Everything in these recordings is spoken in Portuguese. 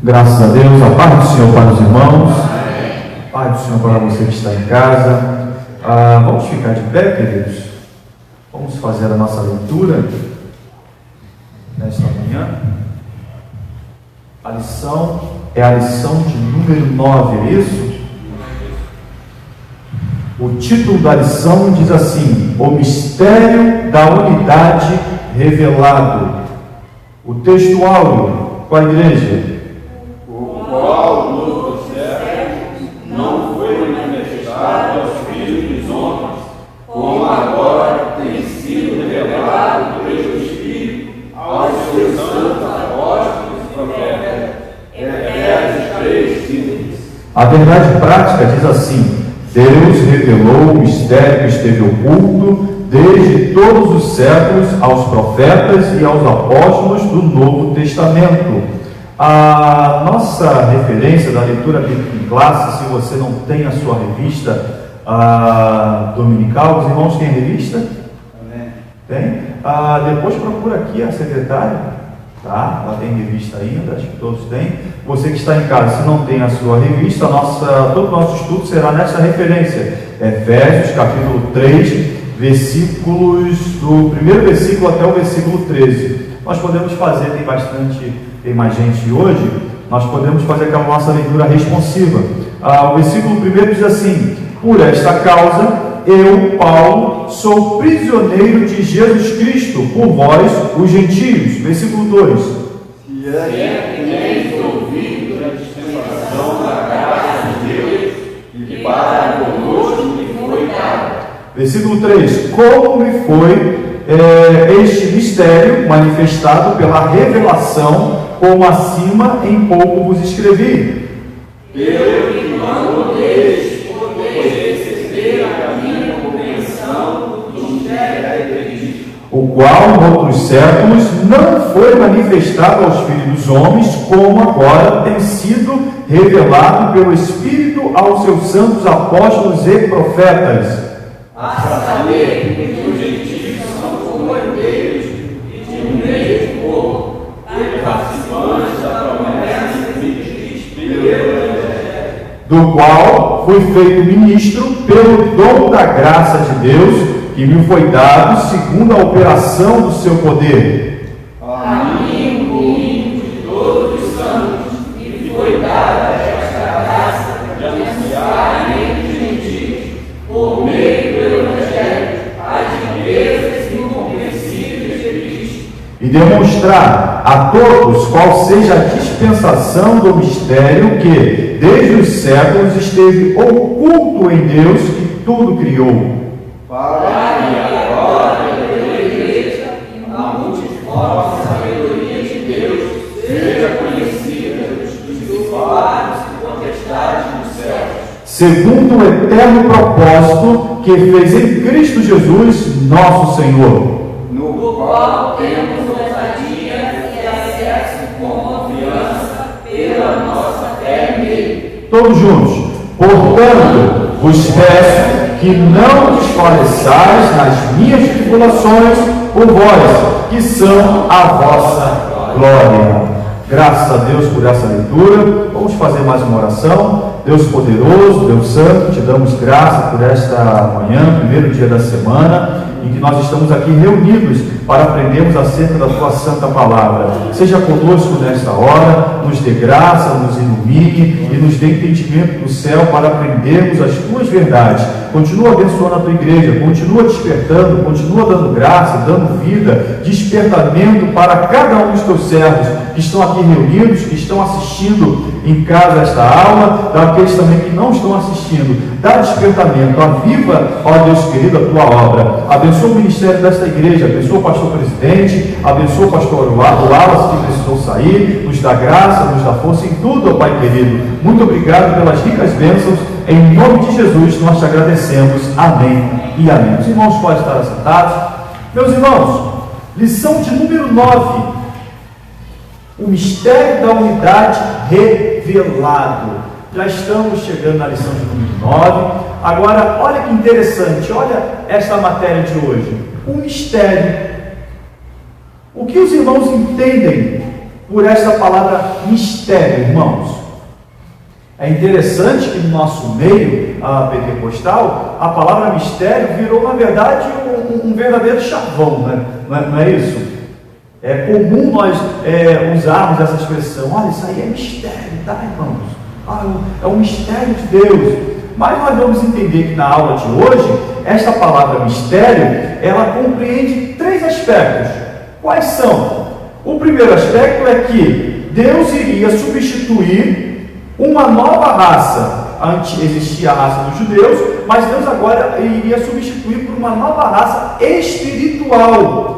Graças a Deus, a paz do Senhor para os irmãos, a paz do Senhor para você que está em casa. Vamos ficar de pé, queridos. Vamos fazer a nossa leitura nesta manhã. A lição é a lição de número 9, é isso? O título da lição diz assim: O mistério da unidade revelado. O texto áureo com a igreja: o qual nos séculos não foi manifestado aos filhos dos homens, como agora tem sido revelado pelo Espírito aos seus santos apóstolos e profetas. Efésios 3:15. A verdade prática diz assim: Deus revelou o mistério que esteve oculto desde todos os séculos aos profetas e aos apóstolos do Novo Testamento. A nossa referência da leitura bíblica em classe, se você não tem a sua revista dominical, os irmãos têm a revista? Amém. Tem? Depois procura aqui a secretária, tá? Ela tem revista ainda, acho que todos têm. Você que está em casa, se não tem a sua revista, todo o nosso estudo será nessa referência, Efésios capítulo 3, versículos do primeiro versículo até o versículo 13. Nós podemos fazer, tem mais gente hoje, nós podemos fazer aquela nossa leitura responsiva. O versículo primeiro diz assim: Por esta causa, eu, Paulo, sou prisioneiro de Jesus Cristo, por vós, os gentios. Versículo 2: Se é que tens ouvido a dispensação da graça de Deus, e que para conosco me foi dada. Versículo 3: Como me foi este mistério manifestado pela revelação, como acima em pouco vos escrevi. Pelo que não podeis receber a minha compreensão do mistério da igreja, O qual, noutros séculos, não foi manifestado aos filhos dos homens, como agora tem sido revelado pelo Espírito aos seus santos apóstolos e profetas. a saber que os gentios são como herdeiros e de um mesmo povo, e participantes da promessa de Cristo pelo Evangelho, Do qual fui feito ministro pelo dom da graça de Deus, que me foi dado segundo a operação do seu poder. a mim, o íntimo de todos os santos, me foi dada esta graça de anunciar entre os gentios, por meio do Evangelho, as riquezas incompreensíveis de Cristo, E demonstrar a todos qual seja a dispensação do mistério que, desde os séculos, esteve oculto em Deus que tudo criou. para que agora, pela igreja, a multiforme sabedoria de Deus seja conhecida dos principados e potestades dos céus, Segundo o eterno propósito que fez em Cristo Jesus, nosso Senhor. no qual temos ousadia e acesso com confiança pela nossa fé nele. Todos juntos. Portanto, vos peço que não desfaleçais nas minhas tribulações por vós, que são a vossa glória. Graças a Deus por essa leitura. Vamos fazer mais uma oração. Deus poderoso, Deus santo, te damos graça por esta manhã, primeiro dia da semana, em que nós estamos aqui reunidos para aprendermos acerca da tua santa palavra. Seja conosco nesta hora, nos dê graça, nos ilumine e nos dê entendimento do céu para aprendermos as tuas verdades. Continua abençoando a tua igreja, continua despertando, continua dando graça, dando vida, despertamento para cada um dos teus servos que estão aqui reunidos, que estão assistindo em casa esta aula, daqueles também que não estão assistindo. Dá despertamento, aviva, ó Deus querido, a tua obra. Abençoa o ministério desta igreja, abençoa o pastor presidente, abençoa o pastor Wallace que precisou sair, nos dá graça, nos dá força em tudo, ó Pai querido. Muito obrigado pelas ricas bênçãos, em nome de Jesus nós te agradecemos, amém e amém. Os irmãos podem estar assentados. Meus irmãos, lição de número 9, o mistério da unidade revelado. Já estamos chegando na lição de número 9. Agora, olha que interessante, olha esta matéria de hoje. O mistério. O que os irmãos entendem por esta palavra mistério, irmãos? É interessante que no nosso meio pentecostal, a palavra mistério virou, na verdade, um verdadeiro chavão, né? Não é isso? É comum nós usarmos essa expressão. Olha, isso aí é mistério, tá, irmãos? É um mistério de Deus. Mas nós vamos entender que na aula de hoje, esta palavra mistério, ela compreende 3 aspectos. Quais são? O primeiro aspecto é que Deus iria substituir uma nova raça. Antes existia a raça dos judeus, mas Deus agora iria substituir por uma nova raça espiritual.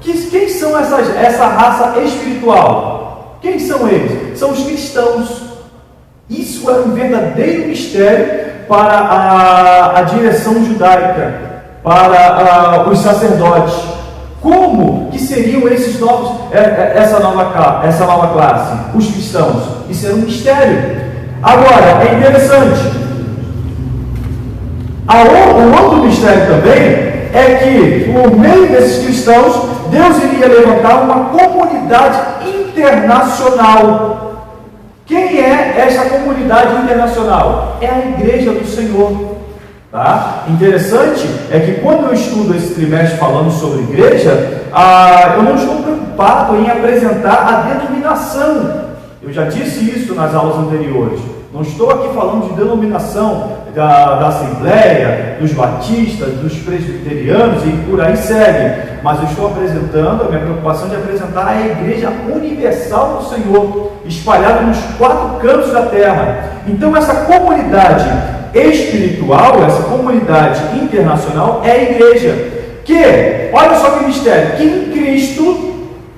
Quem são essa raça espiritual? Quem são eles? São os cristãos. Isso era um verdadeiro mistério para a direção judaica, para os sacerdotes. Como que seriam esses essa nova classe? Os cristãos. Isso era um mistério. Agora, é interessante. O outro mistério também é que, por meio desses cristãos, Deus iria levantar uma comunidade internacional. Quem é essa comunidade internacional? É a Igreja do Senhor. Tá? Interessante é que quando eu estudo esse trimestre falando sobre igreja, eu não estou preocupado em apresentar a denominação. Eu já disse isso nas aulas anteriores. Não estou aqui falando de denominação da Assembleia, dos Batistas, dos Presbiterianos e por aí segue. Mas eu estou apresentando, a minha preocupação de apresentar a Igreja Universal do Senhor, espalhada nos 4 cantos da terra. Então essa comunidade espiritual, essa comunidade internacional é a igreja. Que, olha só que mistério, que em Cristo,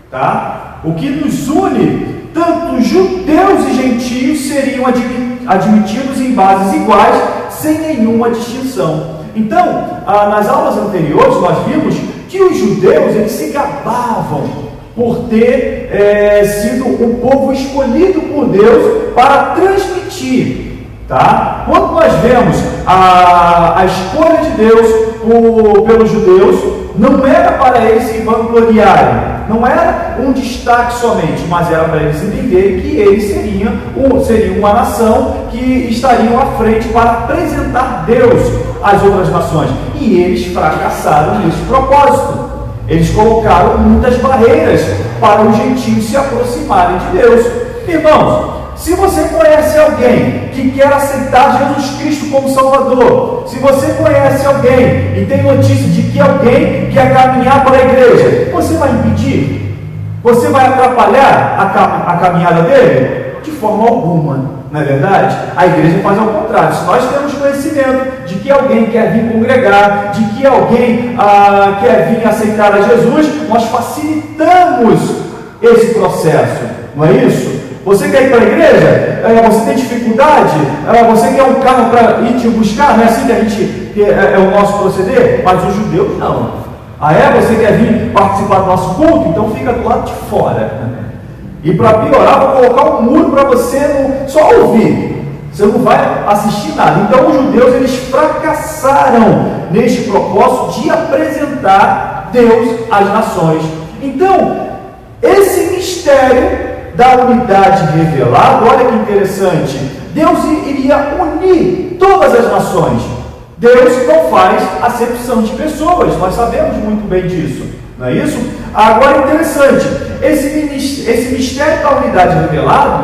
tá? O que nos une, tanto judeus e gentios seriam admitidos em bases iguais, sem nenhuma distinção. Então, nas aulas anteriores nós vimos que os judeus, eles se gabavam por ter sido um povo escolhido por Deus para transmitir. Tá? Quando nós vemos a escolha de Deus pelos judeus, não era para eles se vangloriarem, não era um destaque somente, mas era para eles entenderem que eles seriam uma nação que estariam à frente para apresentar Deus às outras nações. E eles fracassaram nesse propósito. Eles colocaram muitas barreiras para os gentios se aproximarem de Deus. Irmãos, se você conhece alguém que quer aceitar Jesus Cristo como Salvador, se você conhece alguém e tem notícia de que alguém quer caminhar para a igreja, você vai impedir? Você vai atrapalhar a caminhada dele? De forma alguma, não é verdade? A igreja faz ao contrário. Se nós temos conhecimento de que alguém quer vir congregar, de que alguém quer vir aceitar a Jesus, nós facilitamos esse processo, não é isso? Você quer ir para a igreja? Você tem dificuldade? Você quer um carro para ir te buscar? Não é assim que a gente é o nosso proceder? Mas os judeus não. Você quer vir participar do nosso culto? Então fica do lado de fora. E para piorar, vou colocar um muro para você só ouvir. Você não vai assistir nada. Então os judeus, eles fracassaram neste propósito de apresentar Deus às nações. Então, esse mistério da unidade revelada, olha que interessante, Deus iria unir todas as nações. Deus não faz acepção de pessoas, nós sabemos muito bem disso, não é isso? Agora, interessante, esse mistério da unidade revelada,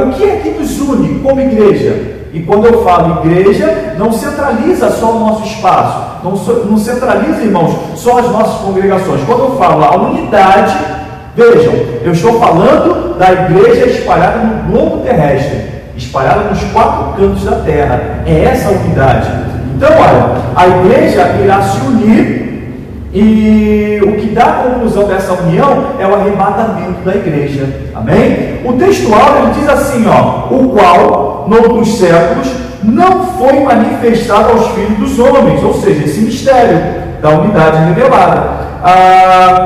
o que é que nos une como igreja? E quando eu falo igreja, não centraliza só o nosso espaço, não centraliza, irmãos, só as nossas congregações. Quando eu falo a unidade, vejam, eu estou falando da igreja espalhada no globo terrestre, espalhada nos 4 cantos da terra. É essa a unidade. Então, olha, a igreja irá se unir, e o que dá a conclusão dessa união é o arrebatamento da igreja. Amém? O textual, ele diz assim, o qual, noutros séculos, não foi manifestado aos filhos dos homens, ou seja, esse mistério da unidade revelada,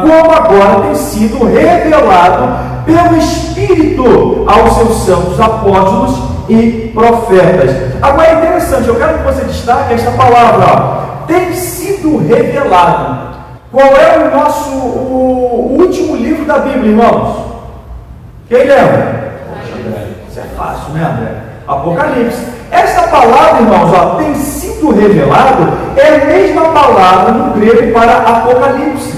como agora tem sido revelado pelo Espírito aos seus santos apóstolos e profetas. Agora é interessante, eu quero que você destaque esta palavra, tem sido revelado. Qual é o último livro da Bíblia, irmãos? Quem lembra? Isso é fácil, né, André? Apocalipse. Essa palavra, irmãos, ó, tem sido revelado, é a mesma palavra no grego para Apocalipse.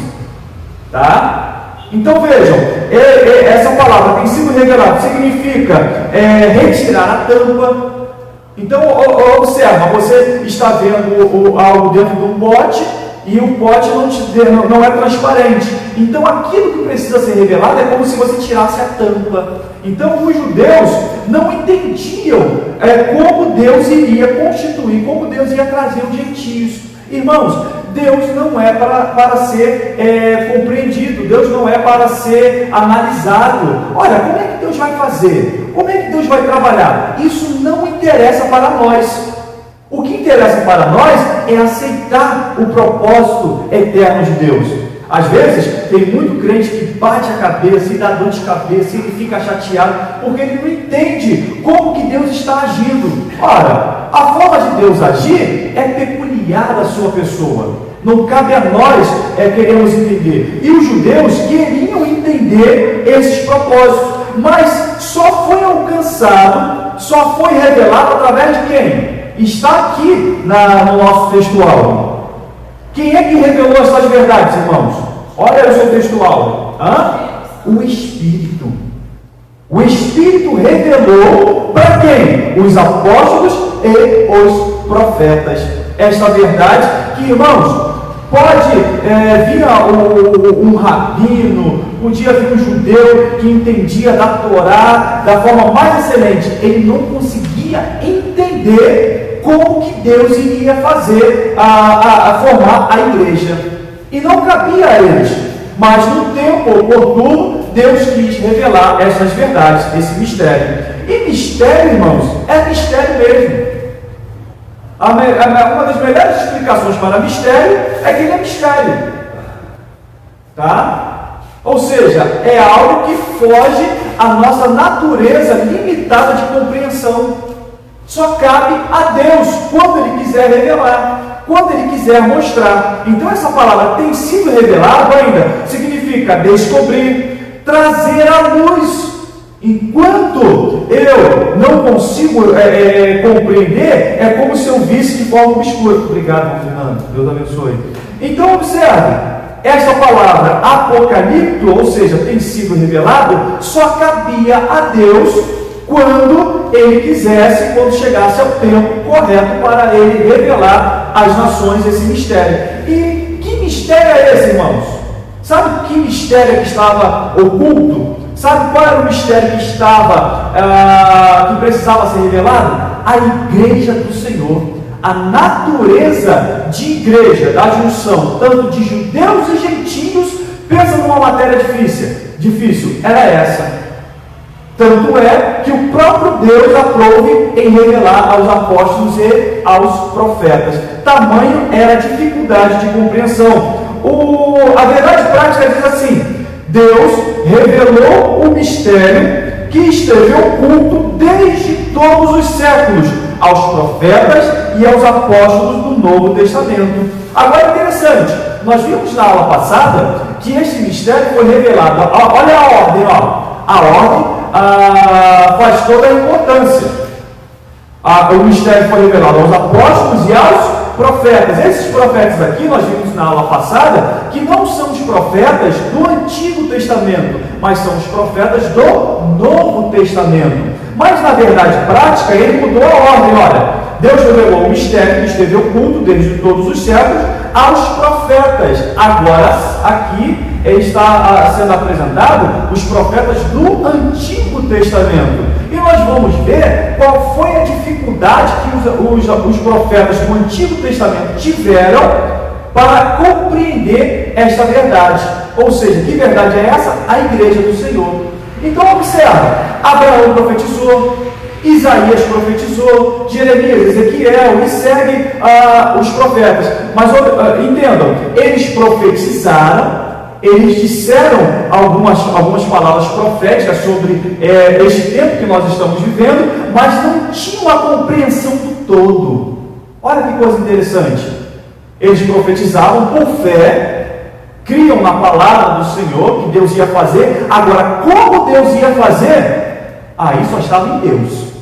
Tá? Então vejam, essa palavra tem sido revelada, significa retirar a tampa. Então observa, você está vendo algo dentro de um pote e o pote não é transparente. Então aquilo que precisa ser revelado é como se você tirasse a tampa. Então os judeus não entendiam como Deus iria constituir, como Deus ia trazer os gentios. Irmãos, Deus não é para ser compreendido, Deus não é para ser analisado. Olha, como é que Deus vai fazer? Como é que Deus vai trabalhar? Isso não interessa para nós. O que interessa para nós é aceitar o propósito eterno de Deus. Às vezes, tem muito crente que bate a cabeça e dá dor de cabeça e ele fica chateado porque ele não entende como que Deus está agindo. Ora, a forma de Deus agir é peculiar à sua pessoa. Não cabe a nós queremos entender. E os judeus queriam entender esses propósitos, mas só foi alcançado, só foi revelado através de quem? Está aqui no nosso textual. Quem é que revelou essas verdades, irmãos? Olha o seu textual. O Espírito. O Espírito revelou para quem? Os apóstolos e os profetas. Esta verdade que, irmãos, pode vir um rabino, podia vir um judeu que entendia da Torá da forma mais excelente. Ele não conseguia entender como que Deus iria fazer, formar a igreja. E não cabia a eles. Mas no tempo oportuno, Deus quis revelar essas verdades, esse mistério. E mistério, irmãos, é mistério mesmo. Uma das melhores explicações para mistério é que ele é mistério. Tá? Ou seja, é algo que foge à nossa natureza limitada de compreensão. Só cabe a Deus quando Ele quiser revelar, quando Ele quiser mostrar. Então essa palavra tem sido revelada ainda, significa descobrir, trazer à luz. Enquanto eu não consigo compreender, é como se eu visse de forma obscura. Obrigado, Fernando. Deus abençoe. Então observe, essa palavra apocalipto, ou seja, tem sido revelado, só cabia a Deus quando Ele quisesse, quando chegasse ao tempo correto para Ele revelar às nações esse mistério. E que mistério é esse, irmãos? Sabe que mistério que estava oculto? Sabe qual era o mistério que que precisava ser revelado? A igreja do Senhor. A natureza de igreja, da junção, tanto de judeus e gentios. Pensa numa matéria difícil, era essa. Tanto é que o próprio Deus aprove em revelar aos apóstolos e aos profetas. Tamanho era a dificuldade de compreensão. A verdade prática diz assim: Deus revelou o mistério que esteve oculto desde todos os séculos aos profetas e aos apóstolos do Novo Testamento. Agora é interessante, nós vimos na aula passada que este mistério foi revelado. Olha a ordem, a ordem faz toda a importância. O mistério foi revelado aos apóstolos e aos profetas. Esses profetas aqui, nós vimos na aula passada, que não são os profetas do Antigo Testamento, mas são os profetas do Novo Testamento. Mas na verdade prática, ele mudou a ordem. Olha, Deus revelou o mistério que esteve oculto desde todos os séculos aos profetas. Agora, aqui está sendo apresentado os profetas do Antigo Testamento. E nós vamos ver qual foi a dificuldade que os profetas do Antigo Testamento tiveram para compreender esta verdade. Ou seja, que verdade é essa? A igreja do Senhor. Então observa, Abraão profetizou, Isaías profetizou, Jeremias, Ezequiel, e segue os profetas. Mas entendam, eles profetizaram, eles disseram algumas palavras proféticas sobre este tempo que nós estamos vivendo, mas não tinham a compreensão do todo. Olha que coisa interessante. Eles profetizavam por fé, criam na palavra do Senhor que Deus ia fazer. Agora, como Deus ia fazer? Aí só estava em Deus.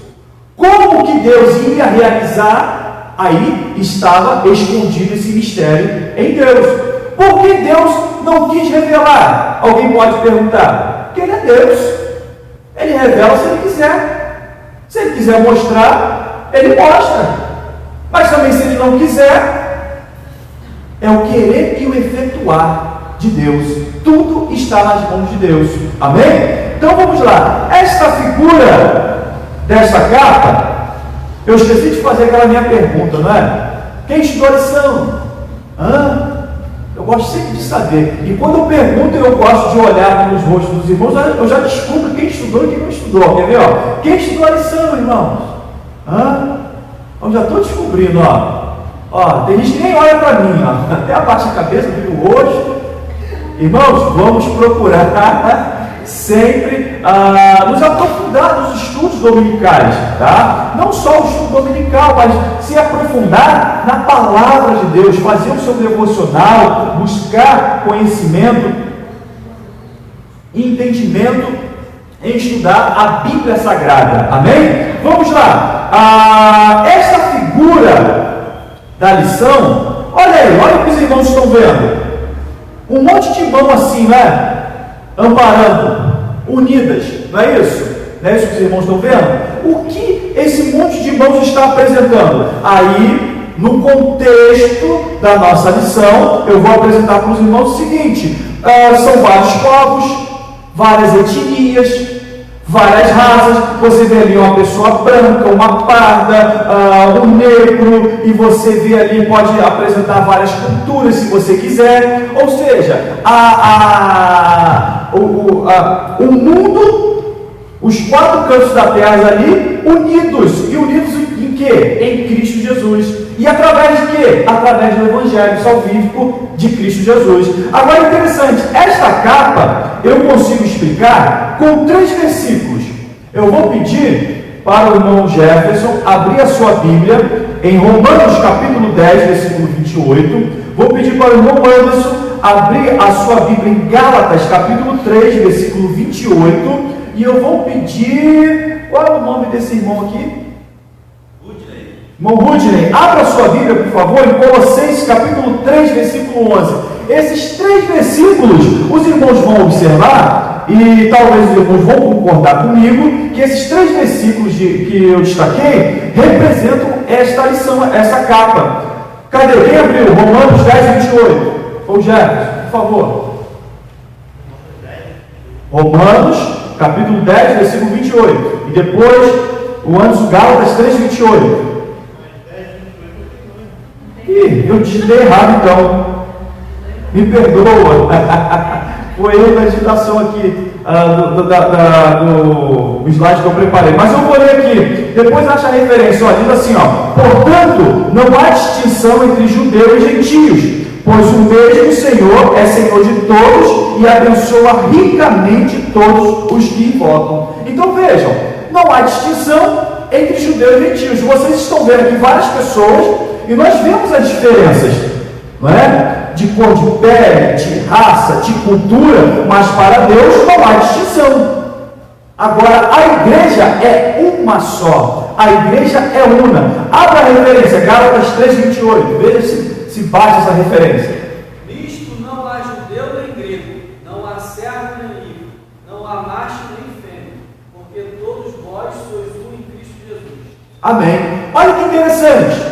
Como que Deus ia realizar? Aí estava escondido esse mistério em Deus. Por que Deus não quis revelar? Alguém pode perguntar. Porque Ele é Deus. Ele revela se Ele quiser. Se Ele quiser mostrar, Ele mostra. Mas também se Ele não quiser, é o querer e o efetuar de Deus. Tudo está nas mãos de Deus. Amém? Então vamos lá. Esta figura desta capa, eu esqueci de fazer aquela minha pergunta, não é? Quem estudou a lição? Eu gosto sempre de saber. E quando eu pergunto, eu gosto de olhar nos rostos dos irmãos, eu já descubro quem estudou e quem não estudou. Quer ver? Quem estudou a lição, irmãos? Eu já estou descobrindo, tem gente que nem olha para mim, até abaixa a cabeça, vira o rosto. Irmãos, vamos procurar sempre nos aprofundar nos estudos dominicais, tá? Não só o estudo dominical, mas se aprofundar na palavra de Deus, fazer o seu devocional, buscar conhecimento e entendimento em estudar a Bíblia Sagrada. Amém? Vamos lá. Esta figura da lição, olha aí, olha o que os irmãos estão vendo. Um monte de mão assim, né? Amparando, unidas, não é isso? Não é isso que os irmãos estão vendo? O que esse monte de mãos está apresentando? Aí, no contexto da nossa lição, eu vou apresentar para os irmãos o seguinte: são vários povos, várias etnias, várias raças. Você vê ali uma pessoa branca, uma parda, um negro, e você vê ali, pode apresentar várias culturas se você quiser. Ou seja, o mundo, os quatro cantos da terra ali, unidos. E unidos em quê? Em Cristo Jesus. E através de quê? Através do Evangelho salvífico de Cristo Jesus. Agora, interessante, esta capa eu consigo explicar com 3 versículos. Eu vou pedir para o irmão Jefferson abrir a sua Bíblia em Romanos capítulo 10, versículo 28. Vou pedir para o irmão Anderson abrir a sua Bíblia em Gálatas capítulo 3, versículo 28. E eu vou pedir... Qual é o nome desse irmão aqui? Irmão Rudney, abra a sua Bíblia, por favor, em Colossenses capítulo 3, versículo 11. Esses 3 versículos, os irmãos vão observar, e talvez os irmãos vão concordar comigo, que esses 3 versículos que eu destaquei representam esta lição, essa capa. Cadê? Quem abriu? Romanos 10, 28. Ô Jefferson, por favor. Romanos capítulo 10, versículo 28. E depois, o Anderson, Gálatas 3, 28. Eu digitei errado, então. Me perdoa. Foi erro da digitação aqui do slide que eu preparei. Mas eu vou ler aqui. Depois acha a referência. Diz assim: portanto, não há distinção entre judeus e gentios, pois o mesmo Senhor é Senhor de todos e abençoa ricamente todos os que invocam. Então vejam, não há distinção entre judeus e gentios. Vocês estão vendo aqui várias pessoas. E nós vemos as diferenças, não é? De cor de pele, de raça, de cultura, mas para Deus não há distinção. Agora, a igreja é uma só. A igreja é una. Abra a referência, Gálatas 3, 28. Veja se bate essa referência. Nisto não há judeu nem grego, não há servo nem livre, não há macho nem fêmea, porque todos vós sois um em Cristo Jesus. Amém. Olha que interessante.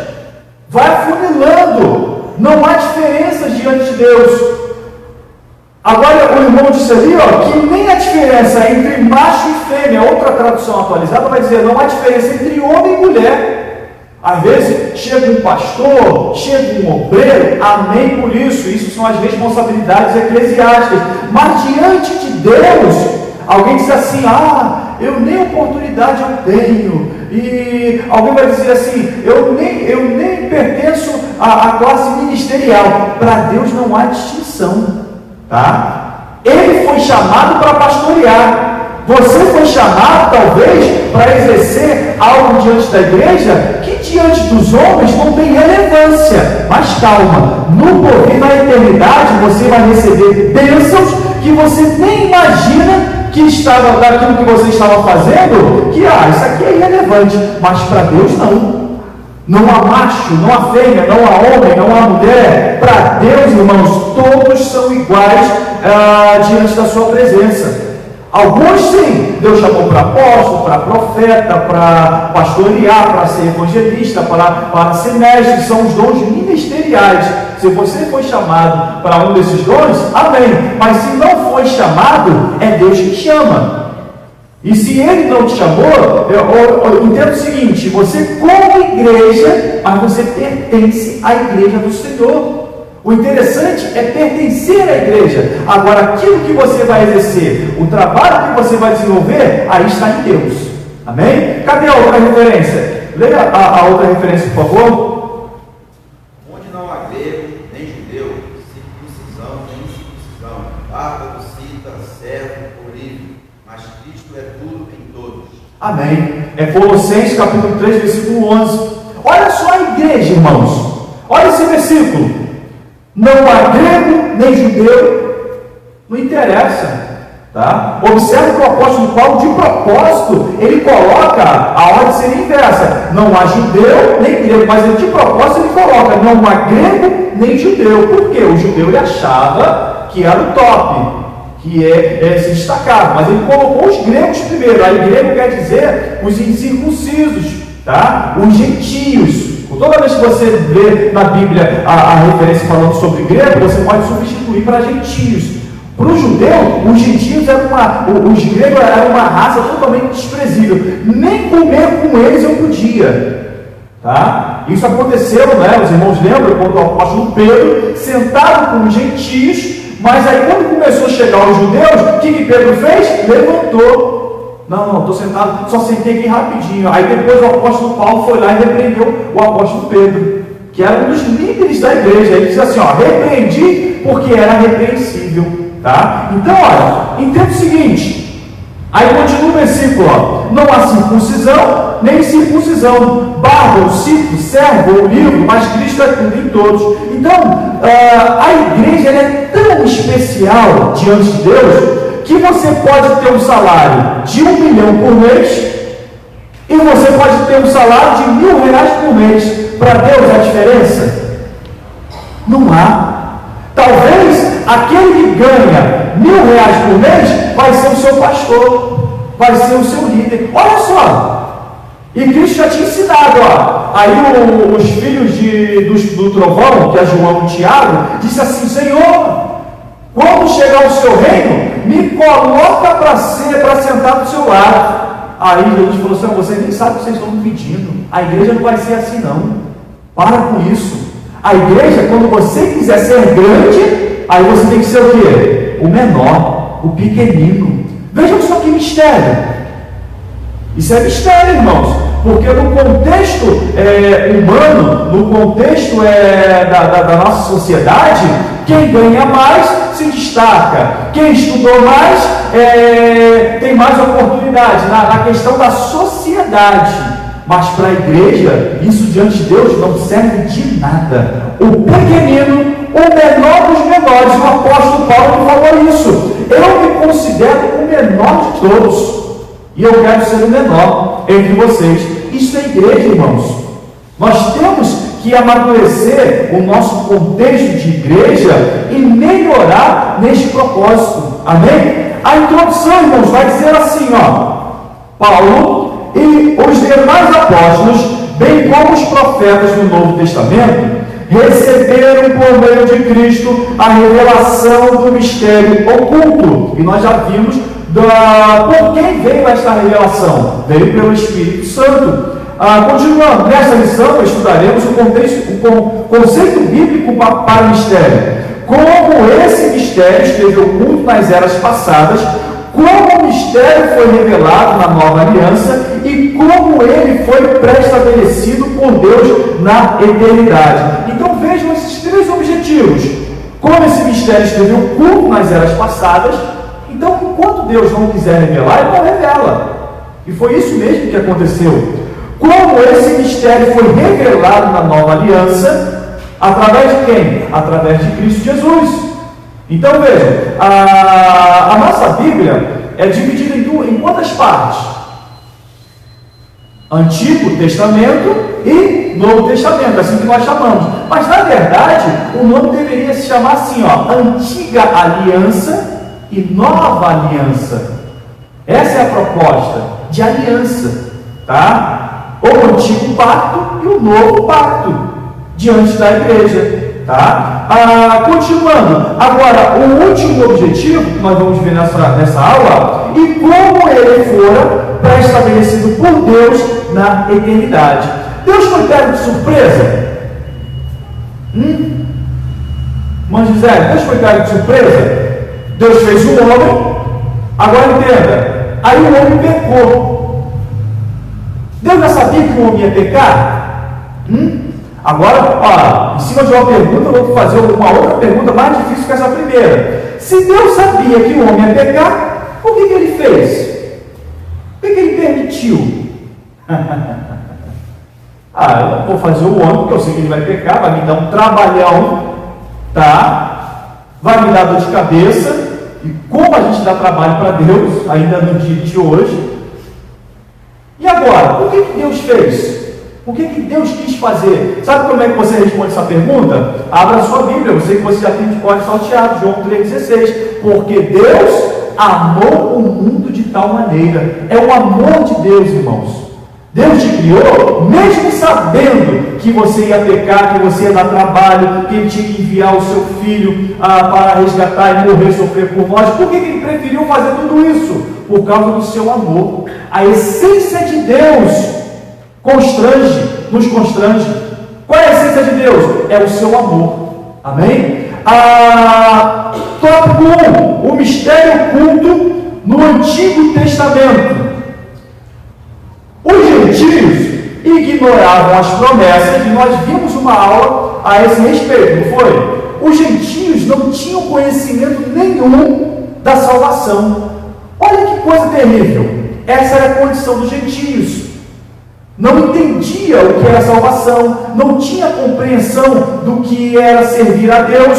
Vai afunilando, não há diferenças diante de Deus. Agora o irmão disse ali, que nem a diferença entre macho e fêmea, outra tradução atualizada vai dizer, não há diferença entre homem e mulher. Às vezes chega um pastor, chega um obreiro, amém por isso, isso são as responsabilidades eclesiásticas, mas diante de Deus, alguém diz assim, eu nem oportunidade eu tenho. E alguém vai dizer assim, eu nem pertenço à classe ministerial. Para Deus não há distinção, tá? Ele foi chamado para pastorear. Você foi chamado, talvez, para exercer algo diante da igreja que diante dos homens não tem relevância. Mas calma, no porvir, na eternidade, você vai receber bênçãos que você nem imagina que estava daquilo que você estava fazendo, que isso aqui é irrelevante, mas para Deus não. Não há macho, não há fêmea, não há homem, não há mulher. Para Deus, irmãos, todos são iguais diante da sua presença. Alguns sim, Deus chamou para apóstolo, para profeta, para pastorear, para ser evangelista, para ser mestre, são os dons ministeriais. Se você foi chamado para um desses dons, amém. Mas se não foi chamado, é Deus que chama. E se Ele não te chamou, eu entendo o seguinte: você como igreja, mas você pertence à igreja do Senhor. O interessante é pertencer à igreja. Agora, aquilo que você vai exercer, o trabalho que você vai desenvolver, aí está em Deus. Amém? Cadê a outra referência? Leia a outra referência, por favor. Onde não há grego, nem judeu, circuncisão, nem incircuncisão, bárbaro, cita, servo, ou livre, mas Cristo é tudo em todos. Amém. É Colossenses capítulo 3, versículo 11. Olha só a igreja, irmãos. Olha esse versículo. Não há grego nem judeu, não interessa, tá? Observe que o apóstolo Paulo, de propósito, ele coloca a ordem seria inversa: não há judeu nem grego, mas ele, de propósito, ele coloca não há grego nem judeu. Por quê? O judeu ele achava que era o top, que se destacava, mas ele colocou os gregos primeiro. Aí grego quer dizer os incircuncisos, tá? Os gentios. Toda vez que você vê na Bíblia a referência falando sobre grego, você pode substituir para gentios. Para o judeu, os gentios os gregos eram uma raça totalmente desprezível. Nem comer com eles eu podia. Tá? Isso aconteceu, né? Os irmãos lembram quando o apóstolo Pedro, sentado com os gentios, mas aí quando começou a chegar os judeus, o que Pedro fez? Levantou. Não, estou sentado, só sentei aqui rapidinho. Aí depois o apóstolo Paulo foi lá e repreendeu o apóstolo Pedro, que era um dos líderes da igreja. Ele disse assim: repreendi porque era repreensível. Tá? Então, olha, entenda o seguinte. Aí continua o versículo: não há circuncisão, nem circuncisão, bárbaro, cito, servo ou livre, mas Cristo é tudo em todos. Então, a igreja é tão especial diante de Deus, que você pode ter um salário de 1 milhão por mês e você pode ter um salário de R$1.000 por mês. Para Deus, a diferença? Não há. Talvez aquele que ganha R$1.000 por mês vai ser o seu pastor, vai ser o seu líder. Olha só, e Cristo já tinha ensinado, aí os filhos do trovão, que é João e Tiago, disse assim: Senhor, quando chegar o seu reino, me coloca para sentar do seu lado. Aí Jesus falou assim: vocês nem sabem o que vocês estão me pedindo. A igreja não vai ser assim, não. Para com isso. A igreja, quando você quiser ser grande, aí você tem que ser o quê? O menor, o pequenino. Vejam só que mistério. Isso é mistério, irmãos. Porque no contexto humano, no contexto da nossa sociedade, quem ganha mais se destaca, quem estudou mais tem mais oportunidade na questão da sociedade. Mas para a igreja, isso diante de Deus não serve de nada. O pequenino, o menor dos menores, o apóstolo Paulo falou isso: eu me considero o menor de todos, e eu quero ser o menor entre vocês. Isso é igreja, irmãos. Nós temos que amadurecer o nosso contexto de igreja e melhorar neste propósito. Amém? A introdução, irmãos, vai dizer assim, Paulo e os demais apóstolos, bem como os profetas do Novo Testamento, receberam por meio de Cristo a revelação do mistério oculto. E nós já vimos por quem veio esta revelação. Veio pelo Espírito Santo. Continuando, nessa lição estudaremos o conceito bíblico para o mistério. Como esse mistério esteve oculto nas eras passadas, como o mistério foi revelado na nova aliança e como ele foi pré-estabelecido por Deus na eternidade. Então vejam esses três objetivos. Como esse mistério esteve oculto nas eras passadas, então enquanto Deus não quiser revelar, Ele não revela. E foi isso mesmo que aconteceu. Como esse mistério foi revelado na nova aliança, através de quem? Através de Cristo Jesus. Então veja, a nossa Bíblia é dividida em quantas partes? Antigo Testamento e Novo Testamento, assim que nós chamamos. Mas na verdade, o nome deveria se chamar assim, ó, Antiga Aliança e Nova Aliança. Essa é a proposta de aliança, tá? O Antigo Pacto e o Novo Pacto diante da igreja, tá? Continuando, agora o último objetivo que nós vamos ver nessa aula, e como ele fora pré-estabelecido por Deus na eternidade. Deus foi pego de surpresa? Irmã Gisele, Deus foi pego de surpresa? Deus fez o homem, agora entenda, aí o homem pecou. Deus já sabia que o homem ia pecar? Agora, ó, em cima de uma pergunta, eu vou fazer uma outra pergunta mais difícil que essa primeira. Se Deus sabia que o homem ia pecar, por que ele fez? Por que ele permitiu? Eu vou fazer o homem, porque eu sei que ele vai pecar, vai me dar um trabalhão, tá? Vai me dar dor de cabeça. E como a gente dá trabalho para Deus, ainda no dia de hoje. E agora, por que Deus fez? O que Deus quis fazer? Sabe como é que você responde essa pergunta? Abra a sua Bíblia, eu sei que você já tem de cor salteado, João 3,16. Porque Deus amou o mundo de tal maneira. É o amor de Deus, irmãos. Deus te criou, mesmo sabendo que você ia pecar, que você ia dar trabalho, que Ele tinha que enviar o seu filho para resgatar e morrer, sofrer por nós. Por que Ele preferiu fazer tudo isso? Por causa do seu amor. A essência de Deus nos constrange. Qual é a essência de Deus? É o seu amor. Amém? Tópico 1, o mistério oculto no Antigo Testamento. Os gentios ignoravam as promessas, e nós vimos uma aula a esse respeito, não foi? Os gentios não tinham conhecimento nenhum da salvação. Olha que coisa terrível. Essa era a condição dos gentios. Não entendia o que era salvação, não tinha compreensão do que era servir a Deus.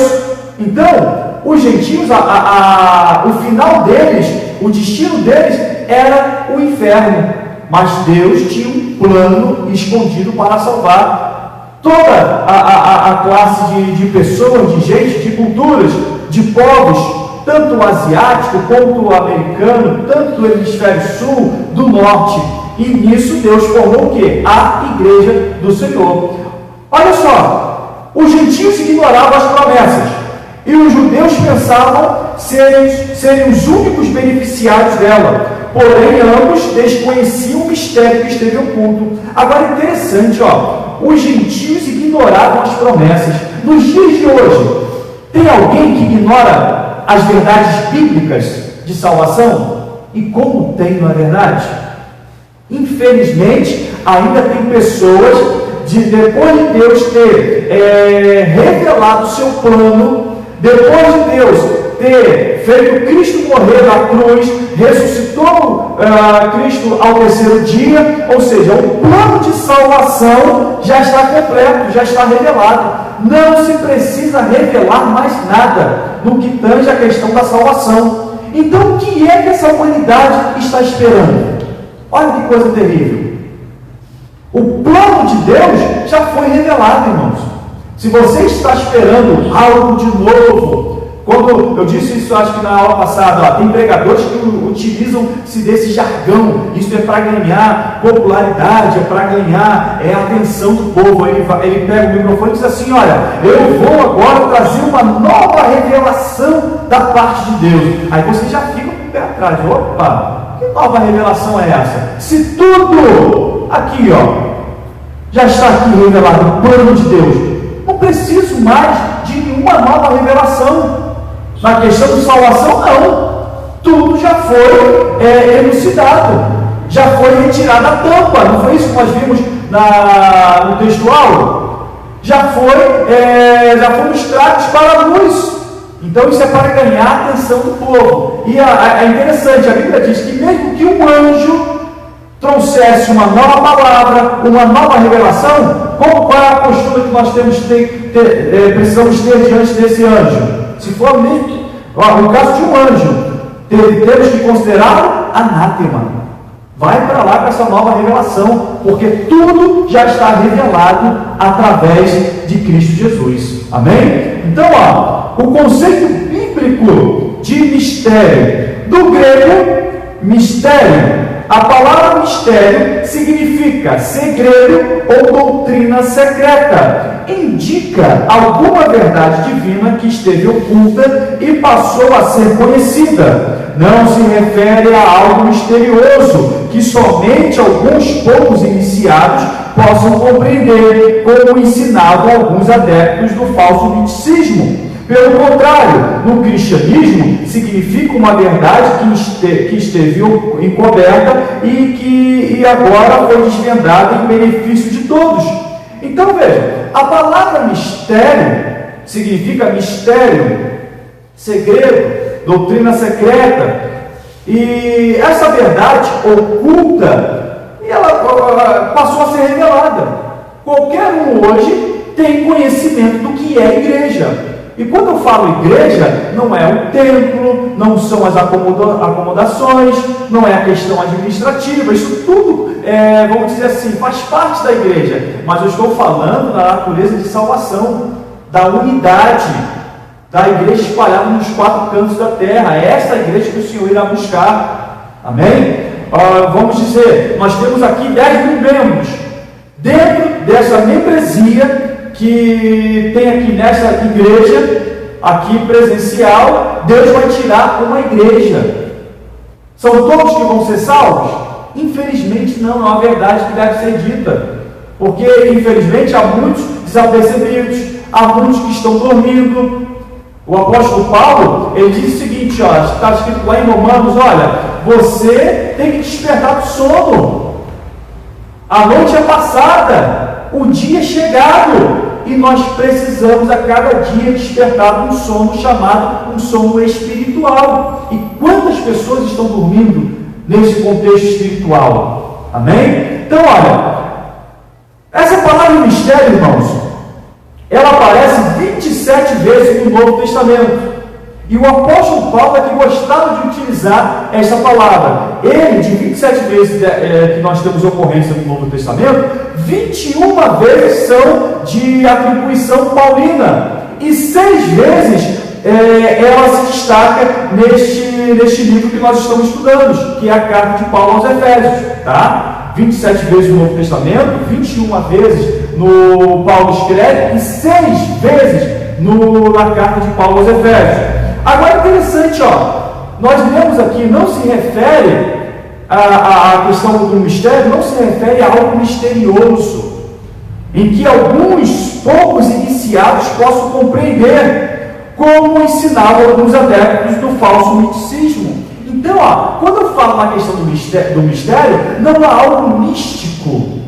Então, os gentios, o final deles, o destino deles era o inferno. Mas Deus tinha um plano escondido para salvar toda a classe de pessoas, de gente, de culturas, de povos, tanto o asiático quanto o americano, tanto do hemisfério sul, do norte. E nisso Deus formou o quê? A igreja do Senhor. Olha só, os gentios ignoravam as promessas e os judeus pensavam serem os únicos beneficiários dela. Porém, ambos desconheciam o mistério que esteve oculto. Agora, interessante, os gentios ignoravam as promessas. Nos dias de hoje, tem alguém que ignora as verdades bíblicas de salvação? E como tem, não é verdade? Infelizmente, ainda tem pessoas, depois de Deus ter revelado o seu plano, depois de Deus ter feito Cristo morrer na cruz, ressuscitou Cristo ao terceiro dia, ou seja, o plano de salvação já está completo, já está revelado. Não se precisa revelar mais nada no que tange a questão da salvação. Então, o que é que essa humanidade está esperando? Olha que coisa terrível. O plano de Deus já foi revelado, irmãos. Se você está esperando algo de novo, quando eu disse isso, acho que na aula passada, tem pregadores que utilizam-se desse jargão. Isso é para ganhar popularidade, é para ganhar a atenção do povo. Ele pega o microfone e diz assim: olha, eu vou agora trazer uma nova revelação da parte de Deus. Aí você já fica com o pé atrás. Opa, que nova revelação é essa? Se tudo aqui, já está aqui revelado o plano de Deus, não preciso mais de nenhuma nova revelação. Na questão de salvação, não. Tudo já foi elucidado, já foi retirada a tampa. Não foi isso que nós vimos no textual? Já fomos tratos para a luz. Então isso é para ganhar a atenção do povo. E é interessante, a Bíblia diz que mesmo que um anjo trouxesse uma nova palavra, uma nova revelação, qual é a postura que nós precisamos ter diante desse anjo? Se for mesmo, no caso de um anjo, temos que considerá-lo anátema. Vai para lá com essa nova revelação, porque tudo já está revelado através de Cristo Jesus. Amém? Então, o conceito bíblico de mistério, do grego, mistério, a palavra mistério significa segredo ou doutrina secreta. Indica alguma verdade divina que esteve oculta e passou a ser conhecida. Não se refere a algo misterioso que somente alguns poucos iniciados possam compreender, como ensinavam alguns adeptos do falso misticismo. Pelo contrário, no cristianismo significa uma verdade que esteve encoberta e que agora foi desvendada em benefício de todos. Então veja, a palavra mistério significa mistério, segredo, doutrina secreta, e essa verdade oculta, ela passou a ser revelada. Qualquer um hoje tem conhecimento do que é igreja. E quando eu falo igreja, não é o templo, não são as acomodações, não é a questão administrativa, isso tudo, vamos dizer assim, faz parte da igreja. Mas eu estou falando da natureza de salvação, da unidade, da igreja espalhada nos 4 cantos da terra. É esta igreja que o Senhor irá buscar. Amém? Vamos dizer, nós temos aqui 10 mil membros. Dentro dessa membresia que tem aqui nessa igreja, aqui presencial, Deus vai tirar uma igreja. São todos que vão ser salvos? Infelizmente não, é uma verdade que deve ser dita, porque infelizmente há muitos desapercebidos, há muitos que estão dormindo. O apóstolo Paulo, ele diz o seguinte, está escrito lá em Romanos, olha, você tem que despertar do sono, a noite é passada, o dia é chegado, e nós precisamos a cada dia despertar um sono chamado um sono espiritual. E quantas pessoas estão dormindo nesse contexto espiritual? Amém? Então, olha, essa palavra mistério, irmãos, ela aparece 27 vezes no Novo Testamento. E o apóstolo Paulo é que gostava de utilizar essa palavra. Ele, de 27 vezes que nós temos ocorrência no Novo Testamento, 21 vezes são de atribuição paulina. E 6 vezes ela se destaca neste livro que nós estamos estudando, que é a carta de Paulo aos Efésios. Tá? 27 vezes no Novo Testamento, 21 vezes no Paulo escreve e 6 vezes na carta de Paulo aos Efésios. Agora interessante, nós lemos aqui, não se refere a questão do mistério, não se refere a algo misterioso, em que alguns poucos iniciados possam compreender, como ensinavam alguns adeptos do falso misticismo. Então, quando eu falo na questão do mistério, não é algo místico.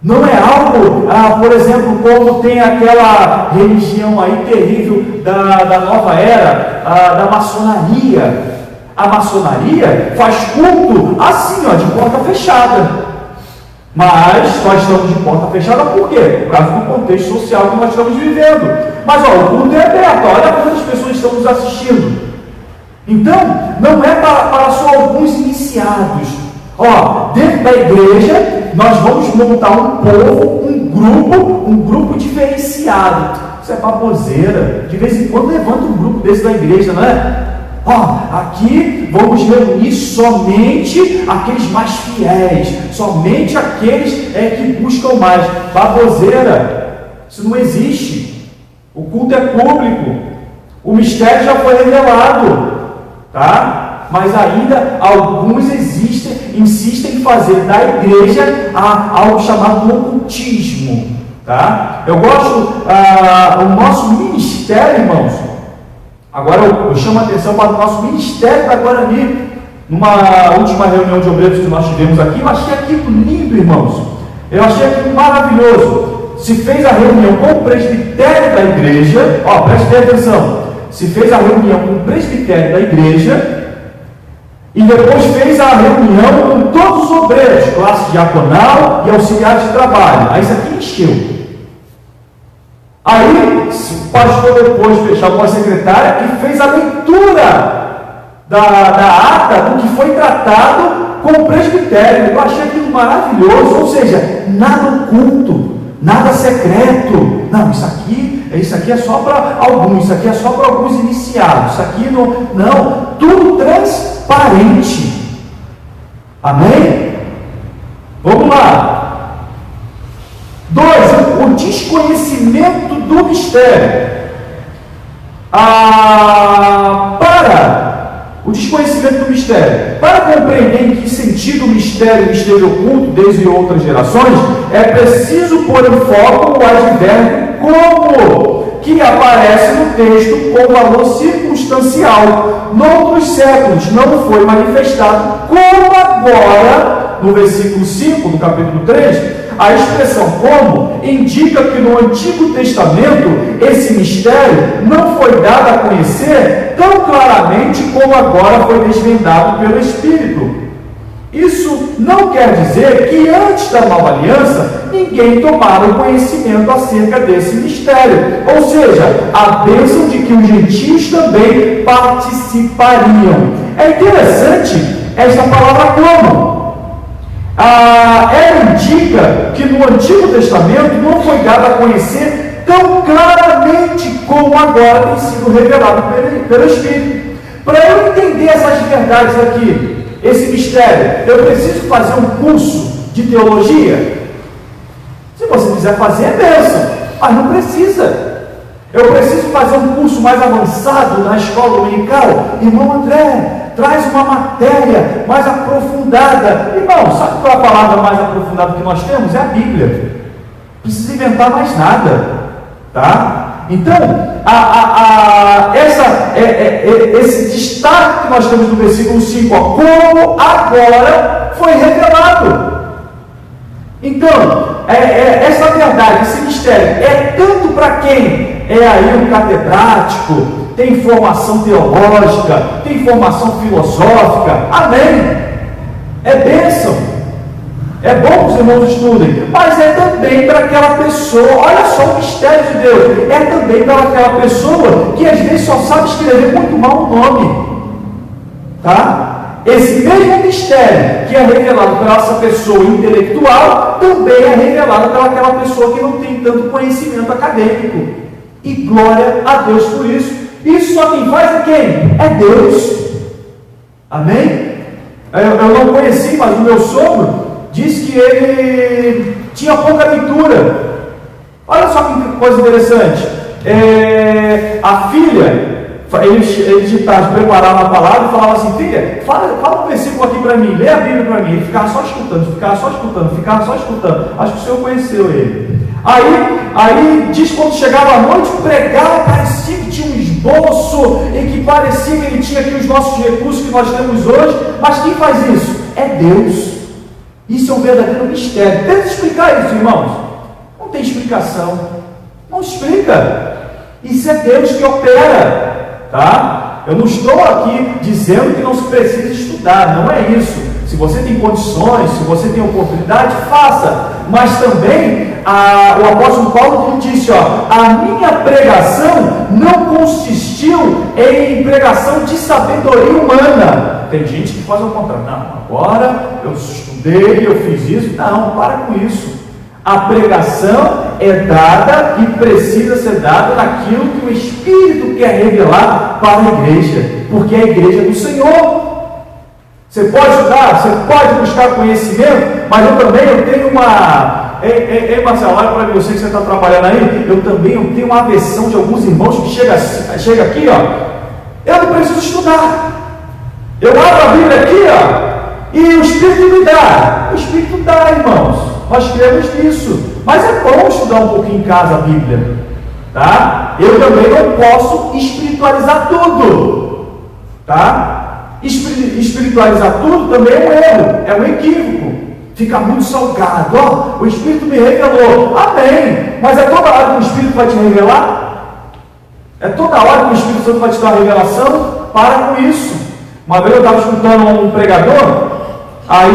Não é algo, por exemplo, como tem aquela religião aí terrível da nova era, da maçonaria. A maçonaria faz culto assim, de porta fechada. Mas nós estamos de porta fechada por quê? Por causa do contexto social que nós estamos vivendo. Mas o culto é aberto, olha quantas pessoas estão nos assistindo. Então, não é para só alguns iniciados. Dentro da igreja, nós vamos montar um povo, um grupo diferenciado. Isso é baboseira. De vez em quando levanta um grupo desse da igreja, não é? Aqui vamos reunir somente aqueles mais fiéis, somente aqueles que buscam mais. Baboseira. Isso não existe. O culto é público. O mistério já foi revelado. Tá? Mas ainda alguns insistem em fazer da igreja algo chamado ocultismo. Tá? Eu gosto, o nosso ministério, irmãos, agora eu chamo a atenção para o nosso ministério da Guarani, numa última reunião de obreiros que nós tivemos aqui, eu achei aquilo lindo, irmãos, eu achei aquilo maravilhoso. Se fez a reunião com o presbitério da igreja, preste atenção, se fez a reunião com o presbitério da igreja, e depois fez a reunião com todos os obreiros, classe diaconal e auxiliares de trabalho. Aí isso aqui encheu. Aí o pastor depois chamou a secretária e fez a leitura da ata do que foi tratado com o presbitério. Eu achei aquilo maravilhoso, ou seja, nada oculto, nada secreto. Não, isso aqui é só para alguns, isso aqui é só para alguns iniciados, isso aqui não, tudo transparente. Amém? Vamos lá. 2. O desconhecimento do mistério. O desconhecimento do mistério. Para compreender em que sentido o mistério esteve oculto desde outras gerações, é preciso pôr em foco o advérbio como, que aparece no texto com valor circunstancial. Noutros séculos não foi manifestado, como agora, no versículo 5, do capítulo 3, a expressão como indica que no Antigo Testamento esse mistério não foi dado a conhecer tão claramente como agora foi desvendado pelo Espírito. Isso não quer dizer que antes da nova aliança ninguém tomara conhecimento acerca desse mistério, ou seja, a bênção de que os gentios também participariam. É interessante esta palavra como. Ela indica que no Antigo Testamento não foi dado a conhecer tão claramente como agora tem sido revelado pelo Espírito. Para eu entender essas verdades aqui, esse mistério, eu preciso fazer um curso de teologia? Se você quiser fazer, é bênção, mas não precisa. Eu preciso fazer um curso mais avançado na escola dominical? Irmão André, traz uma matéria mais aprofundada. Irmão, sabe qual é a palavra mais aprofundada que nós temos? É a Bíblia. Não precisa inventar mais nada, tá? Então, esse destaque que nós temos no versículo 5, como agora foi revelado. Então, essa verdade, esse mistério, é tanto para quem é aí um catedrático, tem formação teológica, tem formação filosófica, amém, é bênção, é bom que os irmãos estudem, mas é também para aquela pessoa, olha só o mistério de Deus, é também para aquela pessoa que às vezes só sabe escrever muito mal o nome, tá? Esse mesmo mistério que é revelado para essa pessoa intelectual, também é revelado para aquela pessoa que não tem tanto conhecimento acadêmico, e glória a Deus por isso. Isso só quem faz é quem? É Deus. Amém? Eu não conheci, mas o meu sogro disse que ele tinha pouca leitura. Olha só que coisa interessante. A filha, ele de tarde preparava a palavra e falava assim: filha, fala um versículo aqui para mim, lê a Bíblia para mim. Ele ficava só escutando. Acho que o Senhor conheceu ele. Aí diz que quando chegava à noite, pregava, parecia que tinha um esboço e que parecia que ele tinha aqui os nossos recursos que nós temos hoje. Mas quem faz isso? É Deus. Isso é um verdadeiro mistério. Tenta explicar isso, irmãos. Não tem explicação. Não explica. Isso é Deus que opera, tá? Eu não estou aqui dizendo que não se precisa estudar, não é isso. Se você tem condições, se você tem oportunidade, faça. Mas também o apóstolo Paulo disse: a minha pregação não consistiu em pregação de sabedoria humana. Tem gente que faz o contrário. Não, agora eu estudei, eu fiz isso. Não, para com isso. A pregação é dada e precisa ser dada naquilo que o Espírito quer revelar para a igreja, porque é a igreja do Senhor. Você pode estudar, você pode buscar conhecimento, mas eu tenho uma... Ei, Marcelo, olha para mim, eu sei que você está trabalhando aí, eu tenho uma aversão de alguns irmãos que chega aqui, eu não preciso estudar. Eu abro a Bíblia aqui, e o Espírito me dá. O Espírito dá, irmãos. Nós cremos nisso. Mas é bom estudar um pouquinho em casa a Bíblia, tá? Eu também não posso espiritualizar tudo, tá? Espiritualizar tudo também é um erro, é um equívoco. Fica muito salgado. O Espírito me revelou. Amém. Mas é toda hora que o Espírito vai te revelar? É toda hora que o Espírito Santo vai te dar uma revelação. Para com isso. Uma vez eu estava escutando um pregador, aí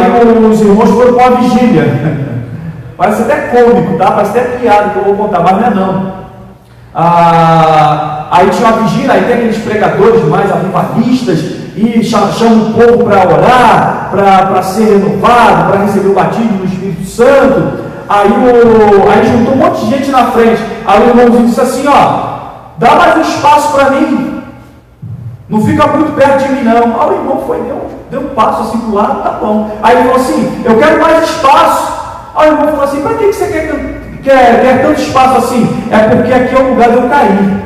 os irmãos foram para uma vigília. Parece até cômico, tá? Parece até piada que eu vou contar, mas não é não. Aí tinha uma vigília, aí tem aqueles pregadores mais avivalistas e chamam o povo para orar, para ser renovado, para receber o batismo do Espírito Santo. Aí juntou um monte de gente na frente. Aí o irmãozinho disse assim, dá mais um espaço para mim. Não fica muito perto de mim não. Aí o irmão deu um passo assim para o lado, tá bom. Aí ele falou assim, eu quero mais espaço. Aí o irmão falou assim, para que você quer tanto espaço assim? É porque aqui é o lugar de eu cair.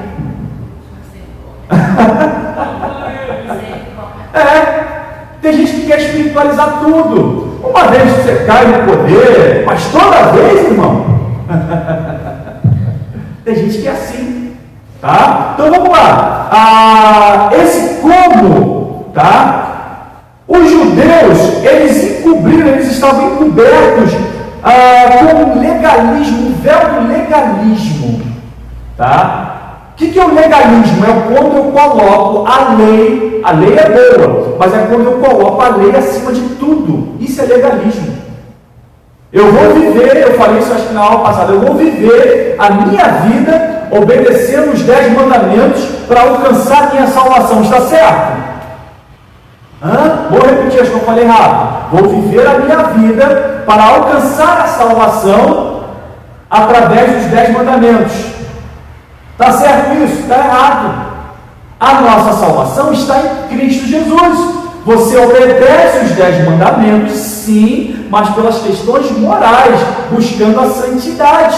Tem gente que quer espiritualizar tudo. Uma vez você cai no poder, mas toda vez, irmão. Tem gente que é assim, tá? Então vamos lá. Esse como, tá? Os judeus, eles encobriram, eles estavam encobertos com o legalismo, o véu do legalismo, tá? O que é o legalismo? É quando eu coloco a lei é boa, mas é quando eu coloco a lei acima de tudo. Isso é legalismo. Eu vou viver, eu falei isso acho que na aula passada, eu vou viver a minha vida obedecendo os 10 mandamentos para alcançar a minha salvação. Está certo? Vou repetir, acho que eu falei errado. Vou viver a minha vida para alcançar a salvação através dos 10 mandamentos. Está certo isso? Está errado. A nossa salvação está em Cristo Jesus. Você obedece os 10 mandamentos, sim, mas pelas questões morais, buscando a santidade.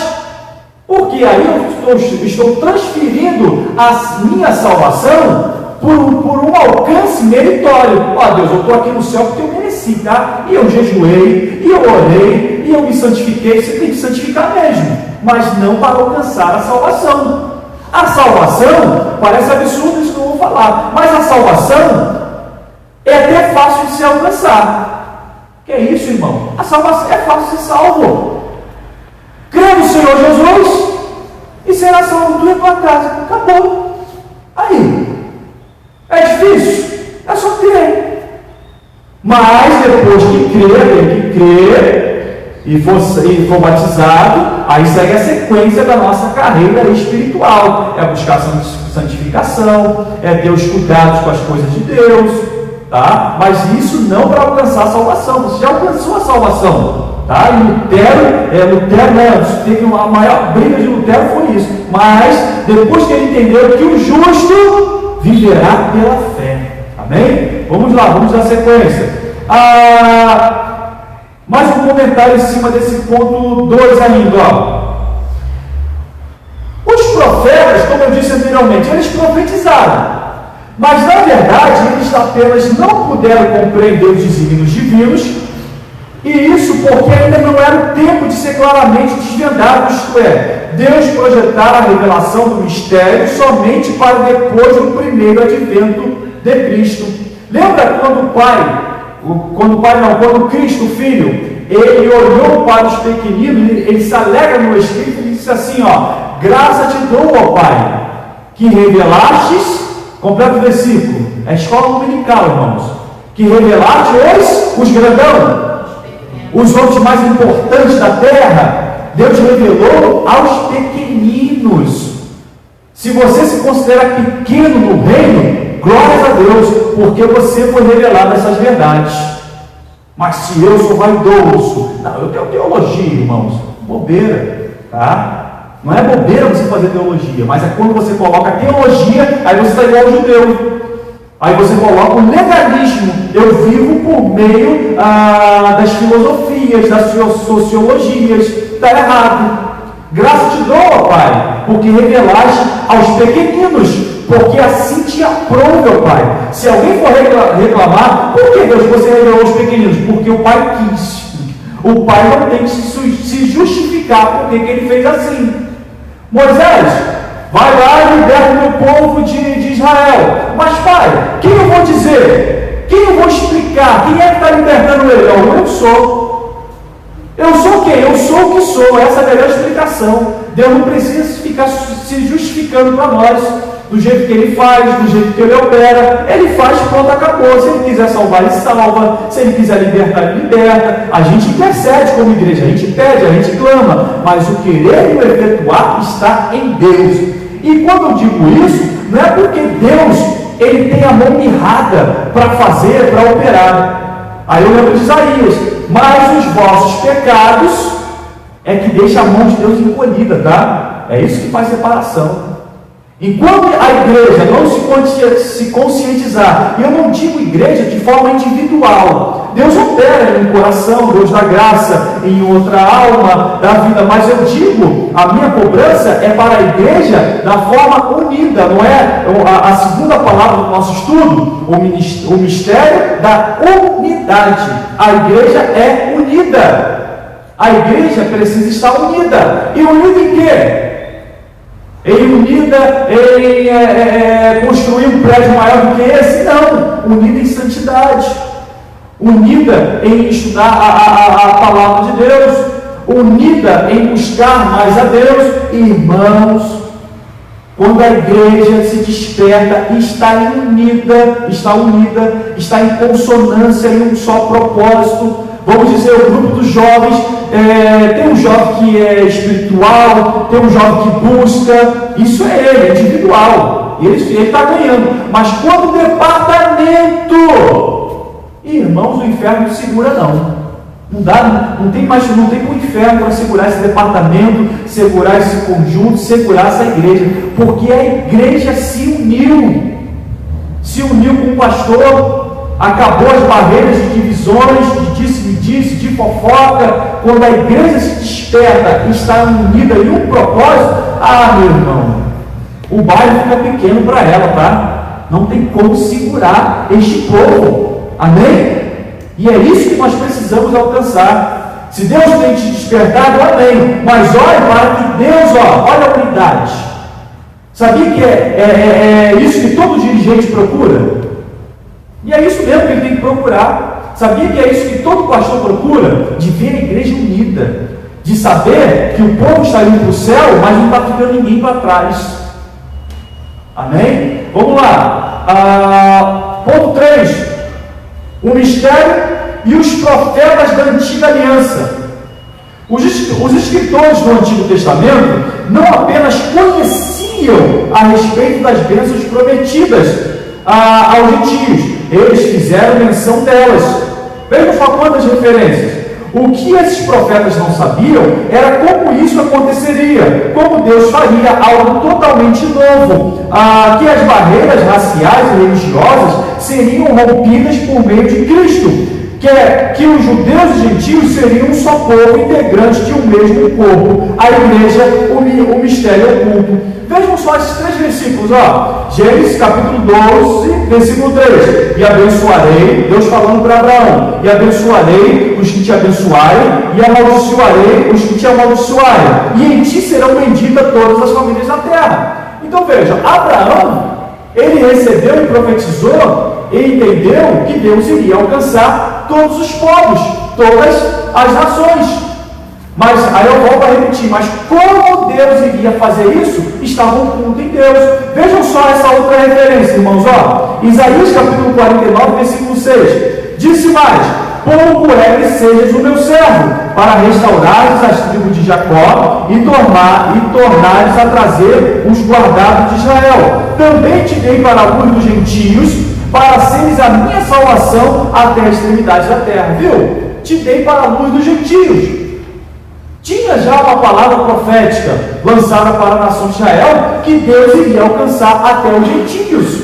Porque aí eu estou transferindo a minha salvação por um alcance meritório. Deus, eu estou aqui no céu porque eu mereci, tá? E eu jejuei, e eu orei, e eu me santifiquei. Você tem que santificar mesmo, mas não para alcançar a salvação. A salvação, parece absurdo isso que eu vou falar, mas a salvação é até fácil de se alcançar. Que é isso, irmão? A salvação é fácil de ser salvo. Crê no Senhor Jesus e será salvo tu e tua casa. Acabou. Aí, é difícil? É só crer. Mas depois que crer, tem que crer e for batizado, aí segue a sequência da nossa carreira espiritual. É buscar santificação, é ter os cuidados com as coisas de Deus, tá? Mas isso não para alcançar a salvação. Você já alcançou a salvação, tá? E Lutero, teve a maior briga de Lutero foi isso. Mas depois que ele entendeu que o justo viverá pela fé, amém? Vamos lá, vamos dar sequência. Mais um comentário em cima desse ponto 2 ainda. Os profetas, como eu disse anteriormente, eles profetizaram, mas na verdade eles apenas não puderam compreender os desígnios divinos, e isso porque ainda não era o tempo de ser claramente desvendado, isto é, Deus projetar a revelação do mistério somente para depois do primeiro advento de Cristo. Lembra quando quando Cristo, o Filho, ele olhou para os pequeninos, ele se alegra no Espírito e disse assim, graça te dou, ó Pai, que revelastes, completa o versículo, é escola dominical, irmãos, que revelaste os grandão, os homens mais importantes da terra, Deus revelou aos pequeninos. Se você se considera pequeno no reino, glórias a Deus, porque você foi revelado essas verdades. Mas se eu sou vaidoso, não, eu tenho teologia, irmãos, bobeira, tá? Não é bobeira você fazer teologia, mas é quando você coloca teologia, aí você está igual ao judeu. Aí você coloca o legalismo. Eu vivo por meio das filosofias, das sociologias. Está errado. Graça te dou, ó Pai, porque revelaste aos pequeninos, porque assim te aprove, ó Pai. Se alguém for reclamar, por que Deus você revelou aos pequeninos? Porque o Pai quis. O Pai não tem que se justificar porque que ele fez assim. Moisés, vai lá e liberta o meu povo de Israel. Mas Pai, quem eu vou dizer? Quem eu vou explicar? Quem é que está libertando ele? Eu sou. Eu sou quem? Eu sou o que sou. Essa é a melhor explicação. Deus não precisa ficar se justificando para nós. do jeito que ele faz, do jeito que ele opera. Ele faz, pronto, acabou. Se ele quiser salvar, ele salva. Se ele quiser libertar, ele liberta. A gente intercede como igreja, a gente pede, a gente clama, mas o querer e o efetuar está em Deus. E quando eu digo isso, não é porque Deus ele tem a mão mirrada para fazer, para operar. Aí eu lembro de Isaías: mas os vossos pecados é que deixa a mão de Deus encolhida, tá? É isso que faz separação. Enquanto a igreja não se conscientizar, e eu não digo igreja de forma individual, Deus opera em um coração, Deus dá graça em outra alma da vida, mas eu digo, a minha cobrança é para a igreja da forma unida, não é? A segunda palavra do nosso estudo, o mistério da unidade. A igreja é unida. A igreja precisa estar unida. E unida em quê? Unida em construir um prédio maior do que esse? Não. Unida em santidade. Unida em estudar a palavra de Deus. Unida em buscar mais a Deus. Irmãos, quando a igreja se desperta e está unida, está em consonância em um só propósito. Vamos dizer, o grupo dos jovens, tem um jovem que é espiritual, tem um jovem que busca, isso é ele, individual, e ele está ganhando. Mas quando o departamento, irmãos, o inferno não segura não. Não tem o inferno para segurar esse departamento, segurar esse conjunto, segurar essa igreja, porque a igreja se uniu com o pastor. Acabou as barreiras de divisões, de disse-me-disse, de fofoca. Quando a igreja se desperta e está unida em um propósito, meu irmão, o bairro fica pequeno para ela, tá? Não tem como segurar este povo, amém? E é isso que nós precisamos alcançar. Se Deus tem te despertado, amém, mas olhe para que Deus, olha a unidade. Sabia que é isso que todo dirigente procura? E é isso mesmo que ele tem que procurar. Sabia que é isso que todo pastor procura? De ver a igreja unida, de saber que o povo está indo para o céu, mas não está ficando ninguém para trás. Amém? Vamos lá. Ponto 3. O mistério e os profetas da antiga aliança. Os escritores do Antigo Testamento não apenas conheciam a respeito das bênçãos prometidas aos gentios, eles fizeram menção delas. Vejam só quantas referências. O que esses profetas não sabiam era como isso aconteceria, como Deus faria algo totalmente novo, que as barreiras raciais e religiosas seriam rompidas por meio de Cristo, que os judeus e gentios seriam um só povo integrante de um mesmo corpo, a igreja, o mistério oculto. Vejam só esses 3 versículos, Gênesis capítulo 12, versículo 3. E abençoarei, Deus falando para Abraão, e abençoarei os que te abençoarem, e amaldiçoarei os que te amaldiçoarem, e em ti serão benditas todas as famílias da terra. Então veja, Abraão, ele recebeu e profetizou, e entendeu que Deus iria alcançar todos os povos, todas as nações. Mas, aí eu volto a repetir, mas como Deus iria fazer isso, estava oculto em Deus. Vejam só essa outra referência, irmãos, Isaías capítulo 49, versículo 6, disse mais: pouco é que sejas o meu servo, para restaurares as tribos de Jacó e tornares a trazer os guardados de Israel. Também te dei para a luz dos gentios, para seres a minha salvação até a extremidade da terra. Viu? Te dei para a luz dos gentios. Tinha já uma palavra profética lançada para a nação de Israel que Deus iria alcançar até os gentios,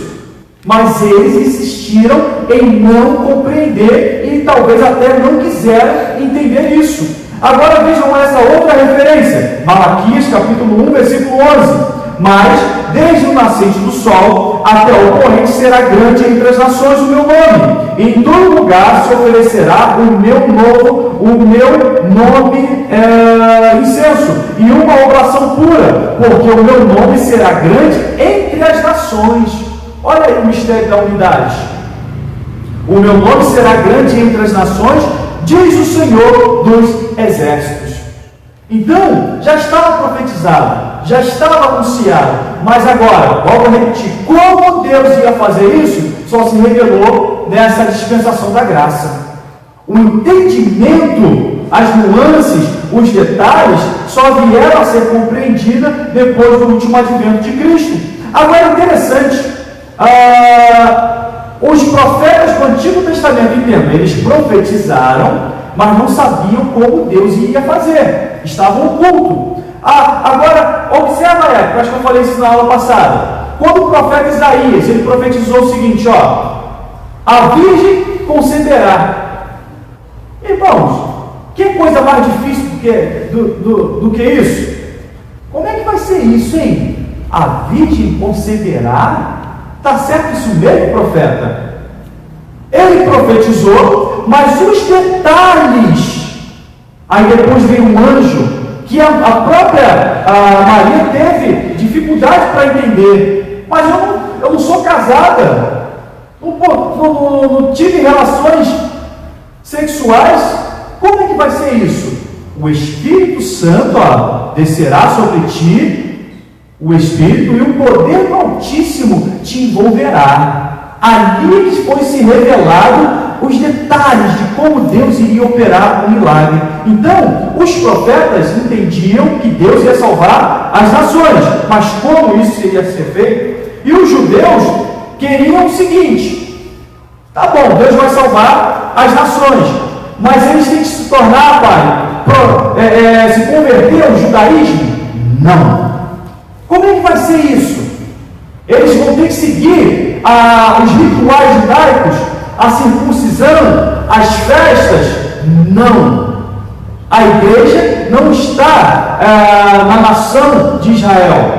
mas eles insistiram em não compreender e talvez até não quiseram entender isso. Agora vejam essa outra referência, Malaquias capítulo 1, versículo 11. Mas desde o nascente do sol até o poente será grande entre as nações o meu nome. Em todo lugar se oferecerá o meu nome incenso e uma oblação pura, porque o meu nome será grande entre as nações. Olha aí o mistério da unidade. O meu nome será grande entre as nações, diz o Senhor dos exércitos. Então, já estava profetizado, já estava anunciado, mas agora, volto a repetir, como Deus ia fazer isso, só se revelou nessa dispensação da graça. O entendimento, as nuances, os detalhes, só vieram a ser compreendidas depois do último advento de Cristo. Agora, interessante, os profetas do Antigo Testamento, entendo, eles profetizaram, mas não sabiam como Deus ia fazer, estavam ocultos. Agora, observa a época, acho que eu falei isso na aula passada. Quando o profeta Isaías, ele profetizou o seguinte, a virgem conceberá. Irmãos, que coisa mais difícil do que isso? Como é que vai ser isso, hein? A virgem conceberá? Está certo isso mesmo, profeta? Ele profetizou, mas os detalhes, aí depois veio um anjo, que a própria Maria teve dificuldade para entender. Mas eu não sou casada, não tive relações sexuais. Como é que vai ser isso? O Espírito Santo descerá sobre ti, o Espírito e o poder do Altíssimo te envolverá. Ali foi se revelado os detalhes de como Deus iria operar o milagre. Então, os profetas entendiam que Deus ia salvar as nações, mas como isso iria ser feito? E os judeus queriam o seguinte: tá bom, Deus vai salvar as nações, mas eles têm que se tornar, pai, se converter ao judaísmo? Não. Como é que vai ser isso? Eles vão ter que seguir os rituais judaicos, a circuncisão, as festas? Não. A igreja não está na nação de Israel,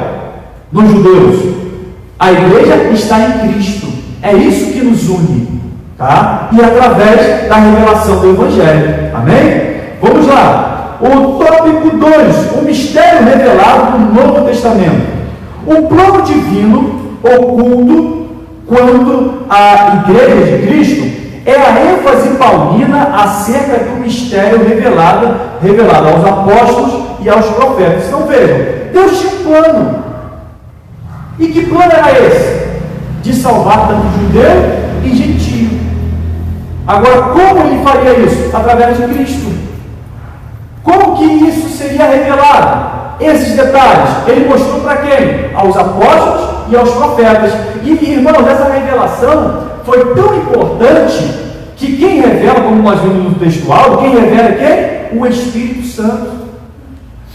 nos judeus. A igreja está em Cristo. É isso que nos une, tá? E através da revelação do Evangelho. Amém? Vamos lá. O tópico 2, o mistério revelado no Novo Testamento. O plano divino oculto quanto à igreja de Cristo é a ênfase paulina acerca do mistério revelado aos apóstolos e aos profetas. Então vejam, Deus tinha um plano. E que plano era esse? De salvar tanto judeu e gentio. Agora, como ele faria isso? Através de Cristo. Como que isso seria revelado? Esses detalhes, ele mostrou para quem? Aos apóstolos e aos profetas. E, irmãos, essa revelação foi tão importante que quem revela, como nós vimos no textual, quem revela é quem? O Espírito Santo.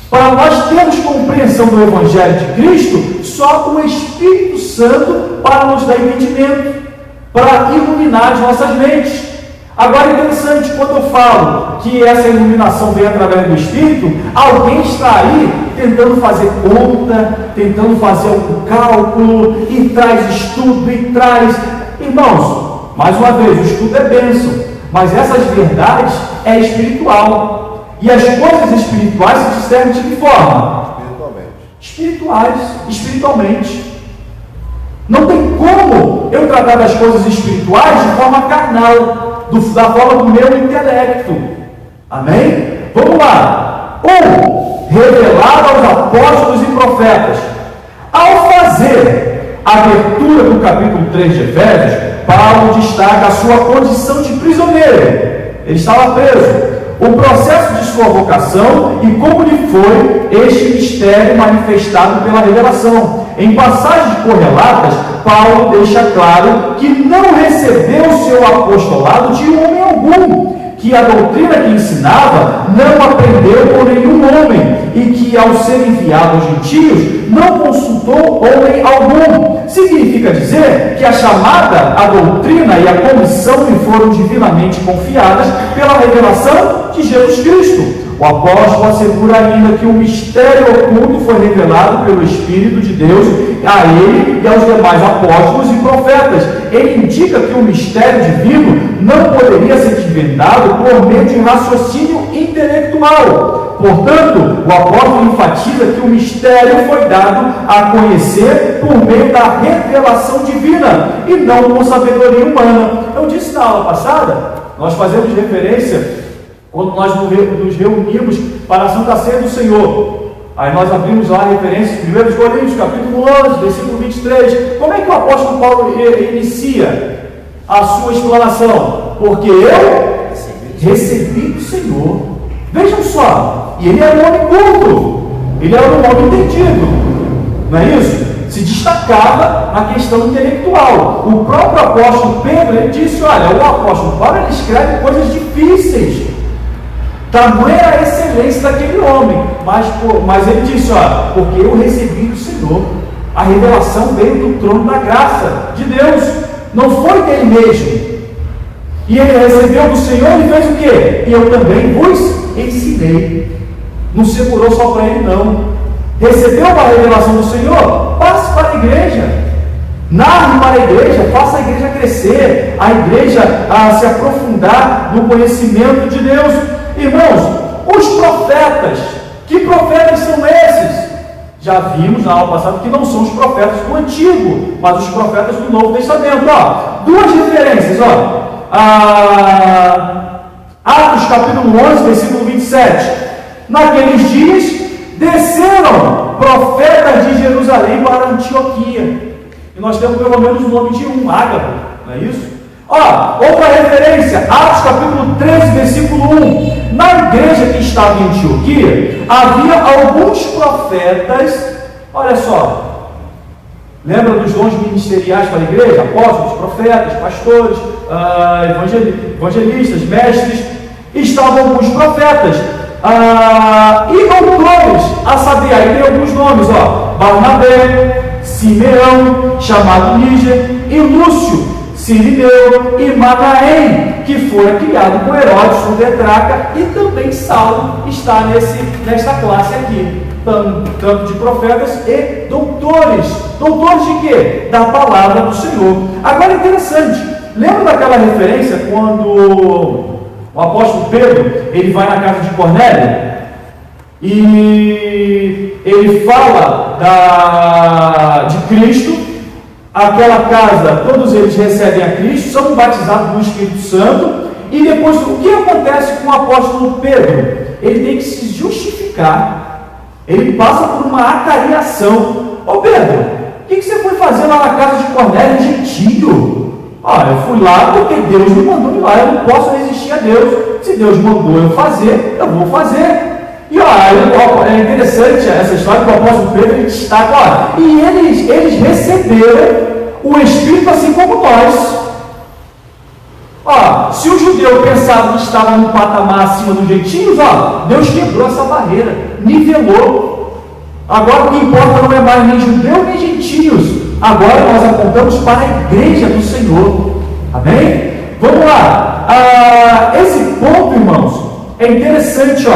Para nós termos compreensão do Evangelho de Cristo, só o Espírito Santo para nos dar entendimento, para iluminar as nossas mentes. Agora é interessante, quando eu falo que essa iluminação vem através do Espírito, alguém está aí tentando fazer conta, tentando fazer algum cálculo, e traz estudo, e traz... Irmãos, mais uma vez, o estudo é bênção, mas essas verdades é espiritual. E as coisas espirituais se discernem de que forma? Espiritualmente. Não tem como eu tratar das coisas espirituais de forma carnal, da forma do meu intelecto. Amém? Vamos lá. Revelado aos apóstolos e profetas. Ao fazer a abertura do capítulo 3 de Efésios, Paulo destaca a sua condição de prisioneiro. Ele estava preso. O processo de sua vocação e como lhe foi este mistério manifestado pela revelação. Em passagens correlatas, Paulo deixa claro que não recebeu seu apostolado de homem algum, que a doutrina que ensinava não aprendeu por nenhum homem, e que ao ser enviado aos gentios não consultou homem algum. Significa dizer que a chamada, a doutrina e a comissão lhe foram divinamente confiadas pela revelação de Jesus Cristo. O apóstolo assegura ainda que o mistério oculto foi revelado pelo Espírito de Deus a ele e aos demais apóstolos e profetas. Ele indica que o mistério divino não poderia ser desvendado por meio de raciocínio intelectual. Portanto, o apóstolo enfatiza que o mistério foi dado a conhecer por meio da revelação divina e não com sabedoria humana. Eu disse na aula passada, nós fazemos referência quando nós nos reunimos para a Santa Ceia do Senhor, aí nós abrimos lá a referência, 1 Coríntios, capítulo 11, versículo 23. Como é que o apóstolo Paulo inicia a sua explanação? Porque eu recebi do Senhor. Vejam só, e ele era um homem culto, ele era um homem entendido, não é isso? Se destacava na questão intelectual. O próprio apóstolo Pedro, ele disse, olha, o apóstolo Paulo, ele escreve coisas difíceis, tamanha a excelência daquele homem, mas ele disse, olha, porque eu recebi do Senhor, a revelação veio do trono da graça de Deus, não foi dele mesmo, e ele recebeu do Senhor e fez o quê? E eu também vos ensinei. Não segurou só para ele, não. Recebeu a revelação do Senhor, passe para a igreja, narre para a igreja, faça a igreja crescer, a igreja se aprofundar no conhecimento de Deus. Irmãos, os profetas, que profetas são esses? Já vimos na aula passada que não são os profetas do Antigo, mas os profetas do Novo Testamento. Duas referências, Atos capítulo 11, versículo 27. Naqueles dias desceram profetas de Jerusalém para Antioquia. E nós temos pelo menos o nome de um, Ágabo, não é isso? Outra referência, Atos capítulo 13, versículo 1. Na igreja que estava em Antioquia, havia alguns profetas, olha só, lembra dos dons ministeriais para a igreja? Apóstolos, profetas, pastores, evangelistas, mestres. Estavam alguns profetas e doutores, a saber, aí tem alguns nomes, Barnabé, Simeão, chamado Níger, e Lúcio, Sirineu e Manaém, que fora criado com Herodes, o tetrarca, e também Saulo está nesta classe aqui, tanto de profetas e doutores. Doutores de quê? Da palavra do Senhor. Agora é interessante, lembra daquela referência quando o apóstolo Pedro, ele vai na casa de Cornélio e ele fala de Cristo. Aquela casa, todos eles recebem a Cristo, são batizados no Espírito Santo, e depois o que acontece com o apóstolo Pedro? Ele tem que se justificar, ele passa por uma acariação. Pedro, o que você foi fazer lá na casa de Cornélio, gentio? Eu fui lá porque Deus me mandou ir lá, eu não posso resistir a Deus. Se Deus mandou eu fazer, eu vou fazer. E é interessante essa história que o apóstolo Pedro ele destaca, e eles receberam o Espírito assim como nós. Se o judeu pensava que estava num patamar acima dos gentios, Deus quebrou essa barreira, nivelou. Agora o que importa não é mais nem judeu nem gentios. Agora nós apontamos para a igreja do Senhor. Amém? Vamos lá. Esse ponto, irmãos, é interessante,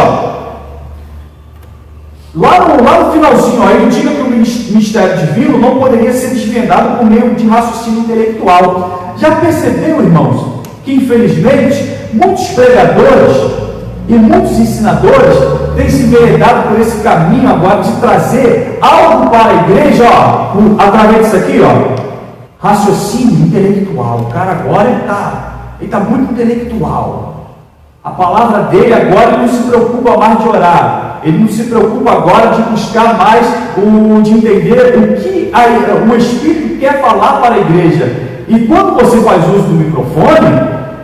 Lá no finalzinho, ele diga que o mistério divino não poderia ser desvendado por meio de raciocínio intelectual. Já perceberam, irmãos, que infelizmente muitos pregadores e muitos ensinadores têm se enveredado por esse caminho agora de trazer algo para a igreja, através disso aqui, raciocínio intelectual. O cara agora ele está muito intelectual. A palavra dele agora, ele não se preocupa mais de orar. Ele não se preocupa agora de buscar mais, de entender o que o Espírito quer falar para a igreja. E quando você faz uso do microfone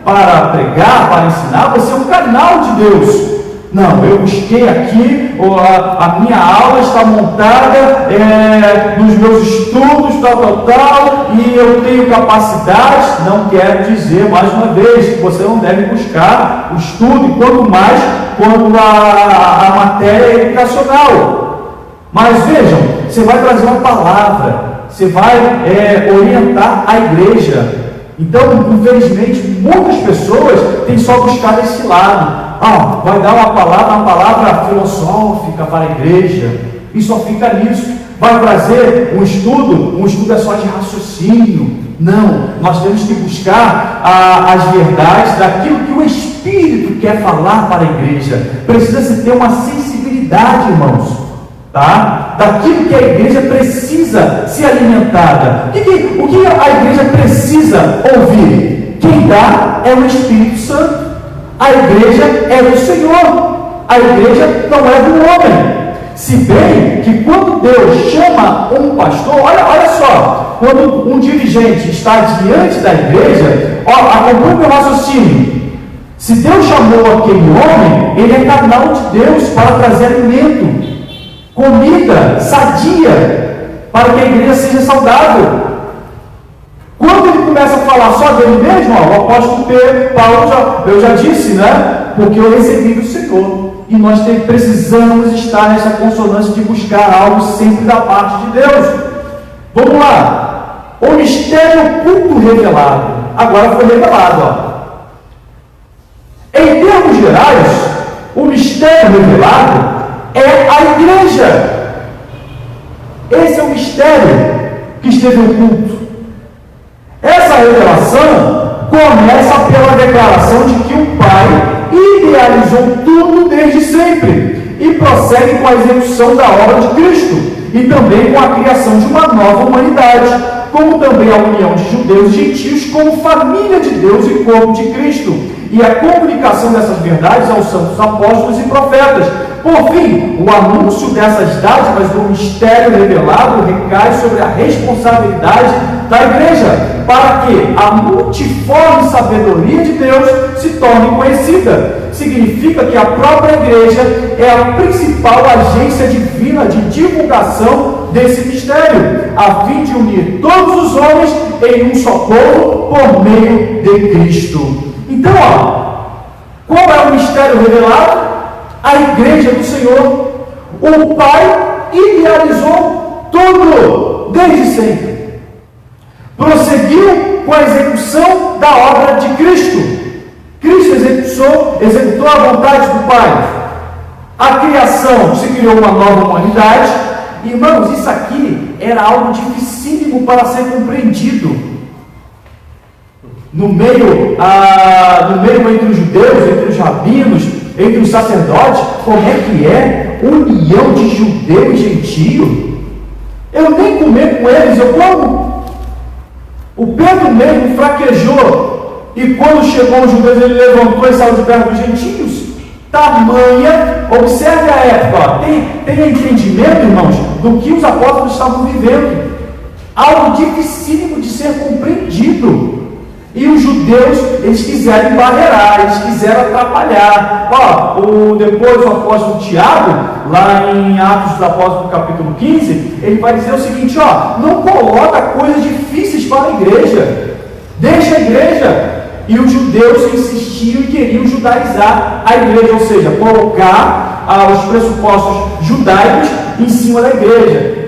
para pregar, para ensinar, você é um canal de Deus. Não, eu busquei aqui, a minha aula está montada nos meus estudos, tal, e eu tenho capacidade. Não quero dizer, mais uma vez, que você não deve buscar o estudo, e quanto mais quando a matéria é educacional. Mas vejam, você vai trazer uma palavra, você vai orientar a igreja. Então, infelizmente, muitas pessoas têm só buscado esse lado. Vai dar uma palavra filosófica para a igreja, e só fica nisso. Vai trazer um estudo é só de raciocínio. Não, nós temos que buscar as verdades daquilo que o Espírito quer falar para a igreja. Precisa-se ter uma sensibilidade, irmãos, daquilo que a igreja precisa ser alimentada. O que a igreja precisa ouvir? Quem dá é o Espírito Santo. A igreja é do Senhor, a igreja não é do homem. Se bem que quando Deus chama um pastor, olha só, quando um dirigente está diante da igreja, acompanhe o meu raciocínio. Se Deus chamou aquele homem, ele é canal de Deus para trazer alimento, comida sadia, para que a igreja seja saudável. Quando ele começa a falar só dele mesmo, o apóstolo Paulo, eu já disse, né? Porque eu recebi do Senhor. E nós precisamos estar nessa consonância de buscar algo sempre da parte de Deus. Vamos lá. O mistério oculto revelado. Agora foi revelado. Em termos gerais, o mistério revelado é a igreja. Esse é o mistério que esteve oculto. Essa revelação começa pela declaração de que o Pai idealizou tudo desde sempre e prossegue com a execução da obra de Cristo e também com a criação de uma nova humanidade, como também a união de judeus e gentios como família de Deus e corpo de Cristo, e a comunicação dessas verdades aos santos apóstolos e profetas. Por fim, o anúncio dessas dádivas do mistério revelado recai sobre a responsabilidade da igreja, para que a multiforme sabedoria de Deus se torne conhecida. Significa que a própria igreja é a principal agência divina de divulgação desse mistério, a fim de unir todos os homens em um só povo por meio de Cristo. Então, qual é o mistério revelado? A igreja do Senhor. O Pai idealizou tudo desde sempre. Prosseguiu com a execução da obra de Cristo. Cristo executou a vontade do Pai. A criação se criou uma nova humanidade. Irmãos, isso aqui era algo dificílimo para ser compreendido. No meio entre os judeus, entre os rabinos, entre os sacerdotes, como é que é união de judeu e gentio? Eu nem comer com eles, eu como. O Pedro mesmo fraquejou, e quando chegou os judeus, ele levantou e saiu de perto dos gentios. Tamanha, observe a época, tem entendimento, irmãos, do que os apóstolos estavam vivendo. Algo dificílimo de ser compreendido. E os judeus, eles quiseram embarrear, eles quiseram atrapalhar. Depois o apóstolo Tiago, lá em Atos dos Apóstolos, capítulo 15, ele vai dizer o seguinte, não coloca coisas difíceis para a igreja, deixa a igreja. E os judeus insistiam e queriam judaizar a igreja, ou seja, colocar os pressupostos judaicos em cima da igreja,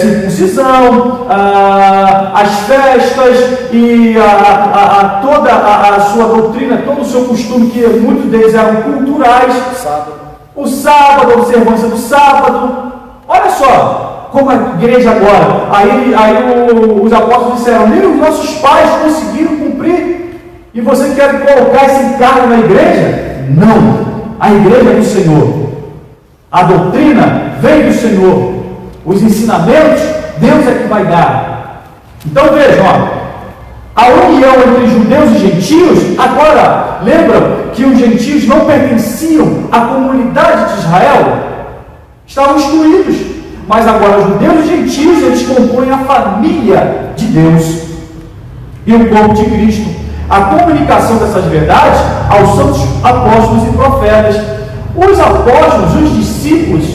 circuncisão, as festas e toda a sua doutrina, todo o seu costume, que muitos deles eram culturais, o sábado, a observância do sábado. Olha só como a igreja agora, aí os apóstolos disseram, nem os nossos pais conseguiram cumprir, e você quer colocar esse encargo na igreja? Não, a igreja é do Senhor, a doutrina vem do Senhor, os ensinamentos, Deus é que vai dar. Então vejam, a união entre judeus e gentios, agora, lembram que os gentios não pertenciam à comunidade de Israel, estavam excluídos, mas agora os judeus e gentios, eles compõem a família de Deus e o corpo de Cristo. A comunicação dessas verdades aos santos apóstolos e profetas. Os apóstolos, os discípulos,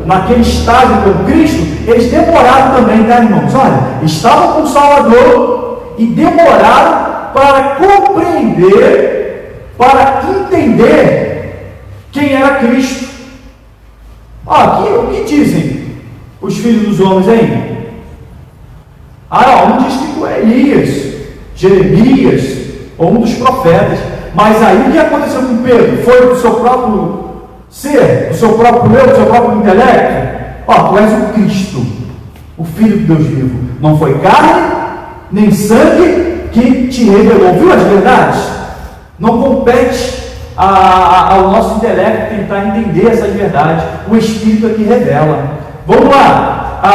naquele estágio com Cristo, eles demoraram também, tá, irmãos? Olha, estavam com o Salvador e demoraram para compreender, para entender quem era Cristo. O que dizem os filhos dos homens aí? Um diz que foi Elias, Jeremias, ou um dos profetas. Mas aí o que aconteceu com Pedro? Foi do seu próprio ser, do seu próprio eu, do seu próprio intelecto? Tu és o Cristo, o Filho de Deus vivo. Não foi carne, nem sangue que te revelou. Viu as verdades? Não compete ao nosso intelecto tentar entender essas verdades. O Espírito é que revela. Vamos lá.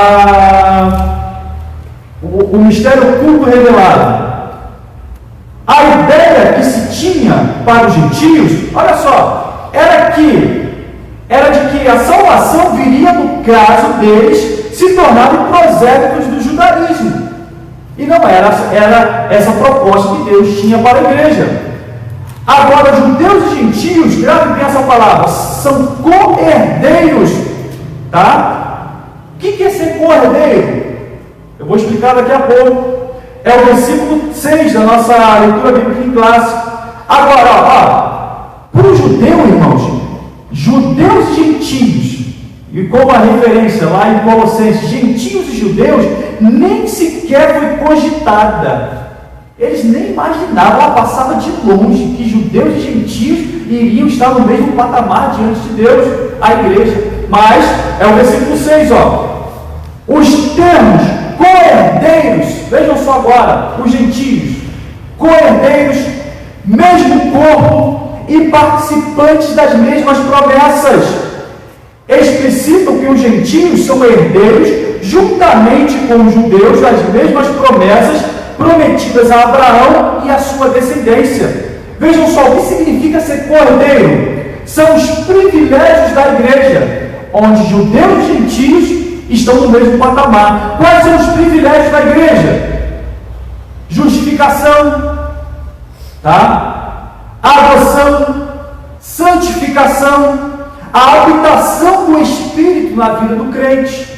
O mistério oculto revelado. A ideia que se tinha para os gentios, olha só, era de que a salvação viria, no caso deles, se tornarem prosélitos do judaísmo. E não era essa proposta que Deus tinha para a igreja. Agora, judeus e gentios, grave bem essa palavra, são co-herdeiros, tá? O que é ser co-herdeiro? Eu vou explicar daqui a pouco. É o versículo 6 da nossa leitura bíblica em classe. Agora, para o judeu, irmãos, judeus e gentios, e como a referência lá em Colossenses, gentios e judeus, nem sequer foi cogitada. Eles nem imaginavam, ela passava de longe, que judeus e gentios iriam estar no mesmo patamar diante de Deus, a igreja. Mas, é o versículo 6, os termos co-herdeiros, vejam só agora, os gentios, co-herdeiros, mesmo corpo e participantes das mesmas promessas, explicitam que os gentios são herdeiros juntamente com os judeus das mesmas promessas prometidas a Abraão e a sua descendência. Vejam só, o que significa ser co-herdeiro? São os privilégios da igreja, onde judeus e gentios estão no mesmo patamar. Quais são os privilégios da igreja? Justificação, tá? Adoção, santificação, a habitação do Espírito na vida do crente,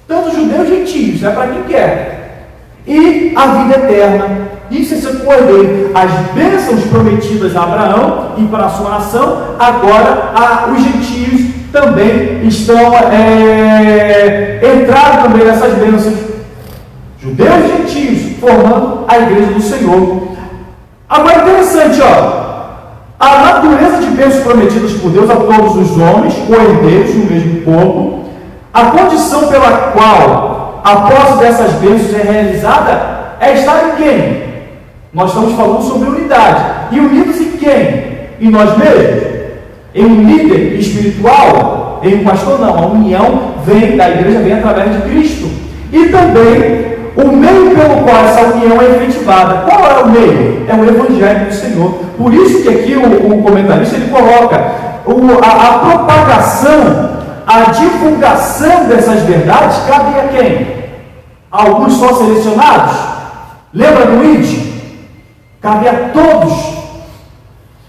tanto judeus e gentios, é para quem quer, e a vida eterna. Isso é ser co-herdeiro. As bênçãos prometidas a Abraão e para a sua nação, agora os gentios também estão entraram também nessas bênçãos. Judeus e gentios formando a igreja do Senhor. Agora interessante, a natureza de bênçãos prometidas por Deus a todos os homens, co-herdeiros no mesmo corpo, a condição pela qual a posse dessas bênçãos é realizada é estar em quem? Nós estamos falando sobre unidade. E unidos em quem? Em nós mesmos? Em um líder espiritual? Em um pastor? Não. A união da igreja vem através de Cristo. E também o meio pelo qual essa união é efetivada. Qual é o meio? É o Evangelho do Senhor. Por isso que aqui o comentarista ele coloca a propagação, a divulgação dessas verdades cabe a quem? Alguns só selecionados? Lembra do ID? Cabe a todos.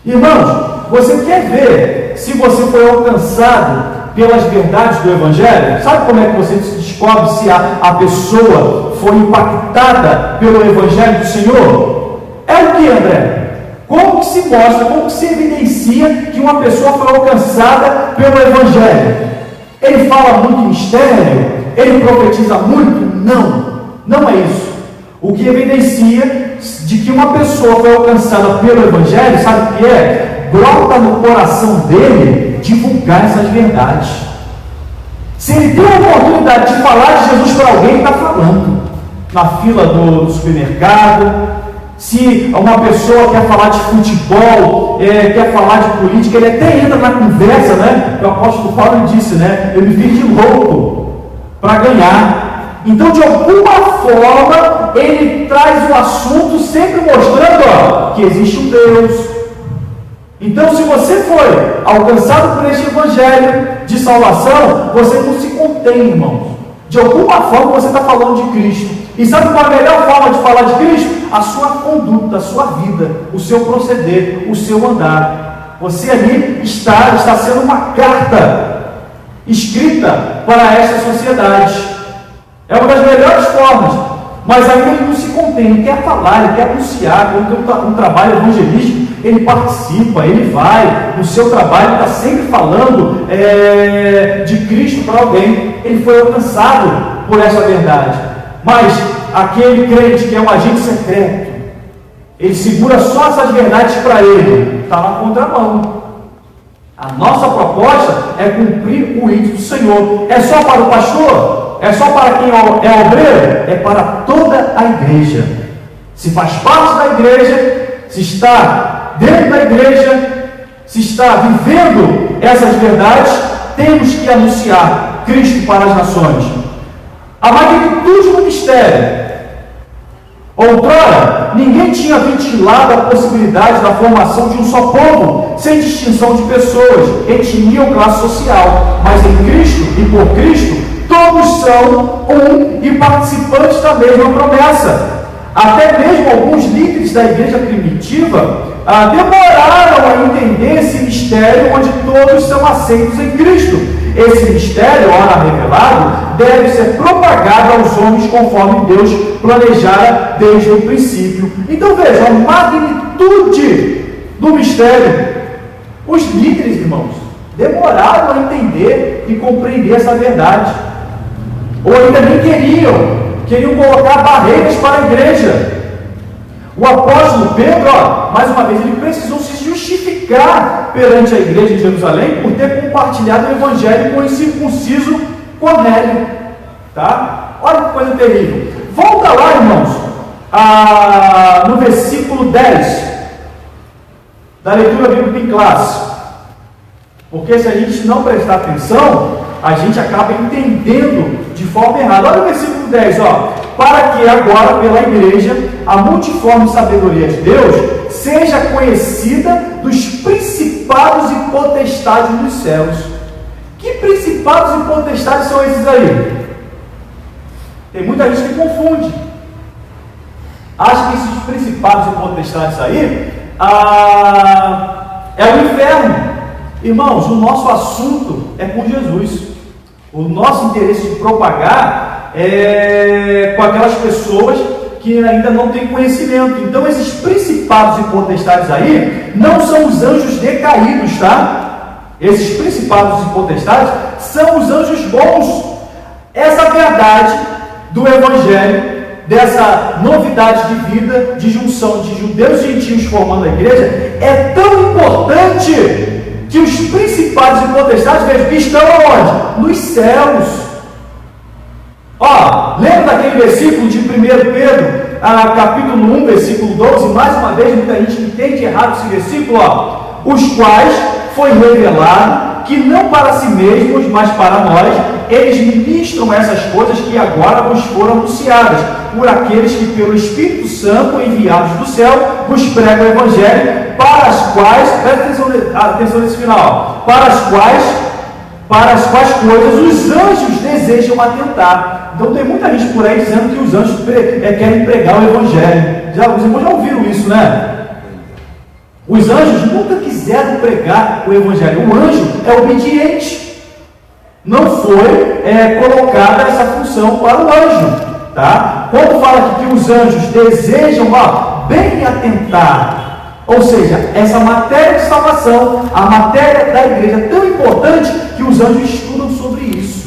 Irmãos, você quer ver se você foi alcançado pelas verdades do Evangelho? Sabe como é que você descobre se a pessoa foi impactada pelo Evangelho do Senhor? É o que, André? Como que se mostra, como que se evidencia que uma pessoa foi alcançada pelo Evangelho? Ele fala muito em mistério? Ele profetiza muito? Não é isso. O que evidencia de que uma pessoa foi alcançada pelo Evangelho, sabe o que é? Brota no coração dele divulgar essas verdades. Se ele tem a oportunidade de falar de Jesus para alguém, ele está falando. Na fila do supermercado, se uma pessoa quer falar de futebol, quer falar de política, ele até entra na conversa, né? O apóstolo Paulo disse, né? Eu me fiz de louco para ganhar. Então, de alguma forma, ele traz o assunto sempre mostrando que existe um Deus. Então, se você foi alcançado por este Evangelho de salvação, você não se contém, irmãos. De alguma forma, você está falando de Cristo. E sabe qual é a melhor forma de falar de Cristo? A sua conduta, a sua vida, o seu proceder, o seu andar. Você ali está sendo uma carta escrita para esta sociedade. É uma das melhores formas, mas ainda ele não se contém, ele quer falar, ele quer anunciar. Quando tem um trabalho evangelístico, ele participa, ele vai, no seu trabalho, ele está sempre falando de Cristo para alguém. Ele foi alcançado por essa verdade, mas aquele crente que é um agente secreto, ele segura só essas verdades para ele, está na contramão. A nossa proposta é cumprir o ídolo do Senhor. É só para o pastor? É só para quem é obreiro? É para toda a igreja. Se faz parte da igreja, se está dentro da igreja, se está vivendo essas verdades, temos que anunciar Cristo para as nações. A magnitude do mistério Outrora, ninguém tinha ventilado a possibilidade da formação de um só povo, sem distinção de pessoas, etnia ou classe social. Mas em Cristo e por Cristo, todos são um e participantes da mesma promessa. Até mesmo alguns líderes da igreja primitiva demoraram a entender esse mistério onde todos são aceitos em Cristo. Esse mistério, ora revelado, deve ser propagado aos homens conforme Deus planejara desde o princípio. Então veja a magnitude do mistério. Os líderes, irmãos, demoraram a entender e compreender essa verdade. Ou ainda nem queriam colocar barreiras para a igreja. O apóstolo Pedro, mais uma vez, ele precisou se justificar perante a igreja de Jerusalém por ter compartilhado o evangelho com o incircunciso Cornélio. Tá? Olha que coisa terrível. Volta lá, irmãos, no versículo 10 da leitura bíblica em classe. Porque se a gente não prestar atenção, a gente acaba entendendo de forma errada. Olha o versículo 10, para que agora pela igreja a multiforme sabedoria de Deus seja conhecida dos principados e potestades dos céus. Que principados e potestades são esses aí? Tem muita gente que confunde. Acha que esses principados e potestades aí é o inferno. Irmãos, o nosso assunto é com Jesus. O nosso interesse de propagar é com aquelas pessoas que ainda não têm conhecimento. Então esses principados e potestades aí não são os anjos decaídos, tá? Esses principados e potestades são os anjos bons. Essa verdade do evangelho, dessa novidade de vida, de junção de judeus e gentios formando a igreja, é tão importante que os principados e potestades, vejam, que estão aonde? Nos céus. Lembra daquele versículo de 1 Pedro, capítulo 1, versículo 12? Mais uma vez, muita gente entende errado esse versículo, os quais foi revelado que não para si mesmos, mas para nós, eles ministram essas coisas que agora vos foram anunciadas, por aqueles que pelo Espírito Santo, enviados do céu, vos pregam o Evangelho, para as quais, presta atenção nesse final, para as quais coisas os anjos desejam atentar. Então tem muita gente por aí dizendo que os anjos querem pregar o Evangelho. Os irmãos já ouviram isso, né? Os anjos nunca quiseram pregar o Evangelho. O anjo é obediente. Não foi colocada essa função para o anjo. Tá? Quando fala aqui que os anjos desejam bem atentar, ou seja, essa matéria de salvação, a matéria da igreja é tão importante que os anjos estudam sobre isso.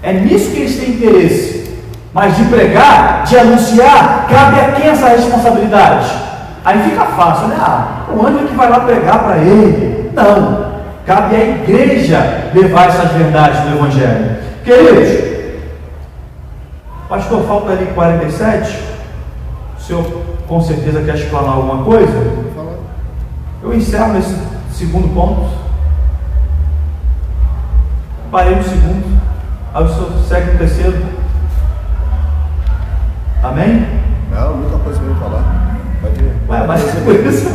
É nisso que eles têm interesse. Mas de pregar, de anunciar, cabe a quem essa responsabilidade? Aí fica fácil, né? O anjo é que vai lá pregar para ele. Não, cabe à igreja levar essas verdades do Evangelho. Queridos, pastor, falta ali 47. O senhor com certeza quer explanar alguma coisa? Eu encerro nesse segundo ponto. Parei no segundo. Aí o senhor segue no terceiro. Amém? Não, muita coisa para eu falar. Pode ir. Mas é por isso.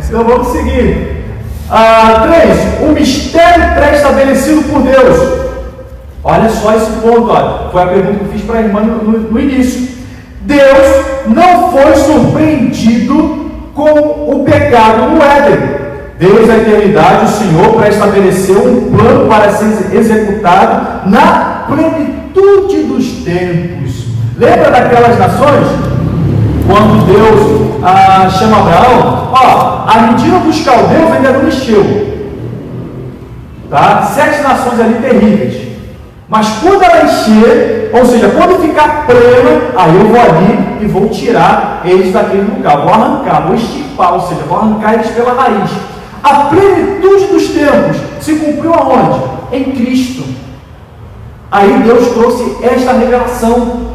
Então vamos seguir. 3. O mistério pré-estabelecido por Deus. Olha só esse ponto, foi a pergunta que eu fiz para a irmã no início. Deus não foi surpreendido com o pecado no Éden. Desde a eternidade, o Senhor pré-estabeleceu um plano para ser executado na plenitude dos tempos. Lembra daquelas nações? Quando Deus chama Abraão, a mentira dos caldeus ainda não encheu. Tá? 7 nações ali terríveis. Mas quando ela encher, ou seja, quando ficar plena, aí eu vou ali e vou tirar eles daquele lugar. Vou arrancar, vou extirpar, ou seja, vou arrancar eles pela raiz. A plenitude dos tempos se cumpriu aonde? Em Cristo. Aí Deus trouxe esta revelação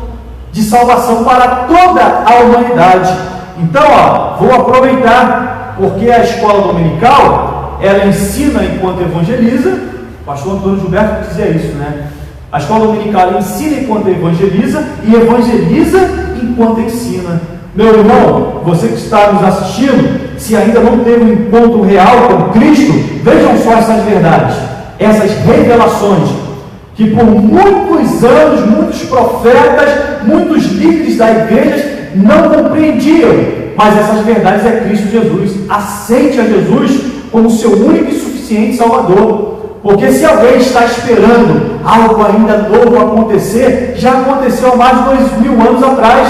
de salvação para toda a humanidade. Então, vou aproveitar, porque a escola dominical, ela ensina enquanto evangeliza. O pastor Antônio Gilberto dizia isso, né? A escola dominical ensina enquanto evangeliza e evangeliza enquanto ensina. Meu irmão, você que está nos assistindo, se ainda não teve um encontro real com Cristo, vejam só essas verdades, essas revelações, que por muitos anos, muitos profetas, muitos líderes da igreja não compreendiam, mas essas verdades é Cristo Jesus. Aceite a Jesus como seu único e suficiente Salvador. Porque se alguém está esperando algo ainda novo acontecer, já aconteceu há mais de 2000 anos atrás.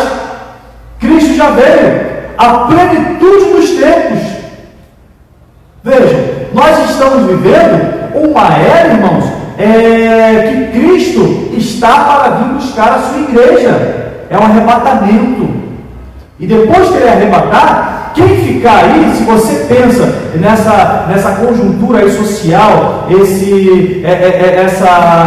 Cristo já veio, a plenitude dos tempos. Vejam, nós estamos vivendo uma era, irmãos, que Cristo está para vir buscar a sua igreja. É um arrebatamento. E depois que ele arrebatar, quem ficar aí, se você pensa nessa conjuntura aí social,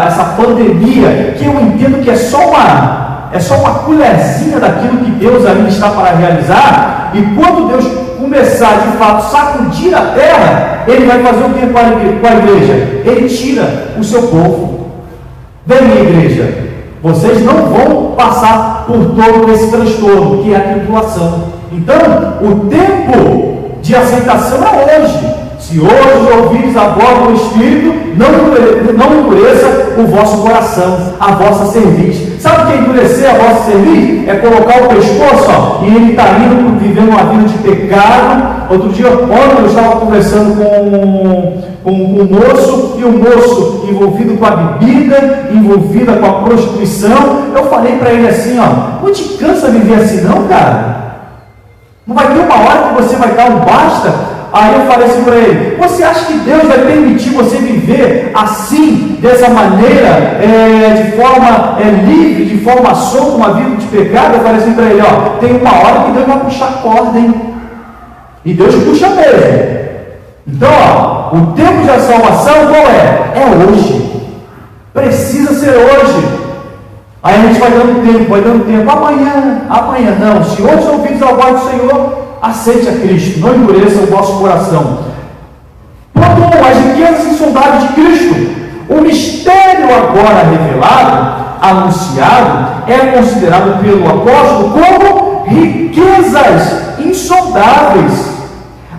essa pandemia, que eu entendo que é só uma colherzinha daquilo que Deus ainda está para realizar, e quando Deus começar de fato sacudir a terra, Ele vai fazer o que com a igreja? Ele tira o seu povo. Vem, igreja, vocês não vão passar por todo esse transtorno que é a tribulação. Então, o tempo de aceitação é hoje. Se hoje ouvires a voz do Espírito, não endureça o vosso coração, a vossa cerviz. Sabe o que é endurecer a vossa cerviz? É colocar o pescoço, e ele está indo, vivendo uma vida de pecado. Ontem eu estava conversando com um moço, e o moço envolvido com a bebida, envolvido com a prostituição. Eu falei para ele assim, não te cansa viver assim não, cara? Não vai ter uma hora que você vai dar um basta? Aí eu falei assim para ele, você acha que Deus vai permitir você viver assim, dessa maneira, de forma livre, de forma solta, uma vida de pecado? Eu falei assim para ele, tem uma hora que Deus vai puxar a corda, hein? E Deus puxa mesmo. Então, o tempo da salvação qual é? É hoje. Precisa ser hoje. Aí a gente vai dando tempo. Amanhã não. Se hoje ouvides a voz do Senhor, aceite a Cristo, não endureça o vosso coração. Pronto, as riquezas insondáveis de Cristo. O mistério agora revelado, anunciado, é considerado pelo apóstolo como riquezas insondáveis.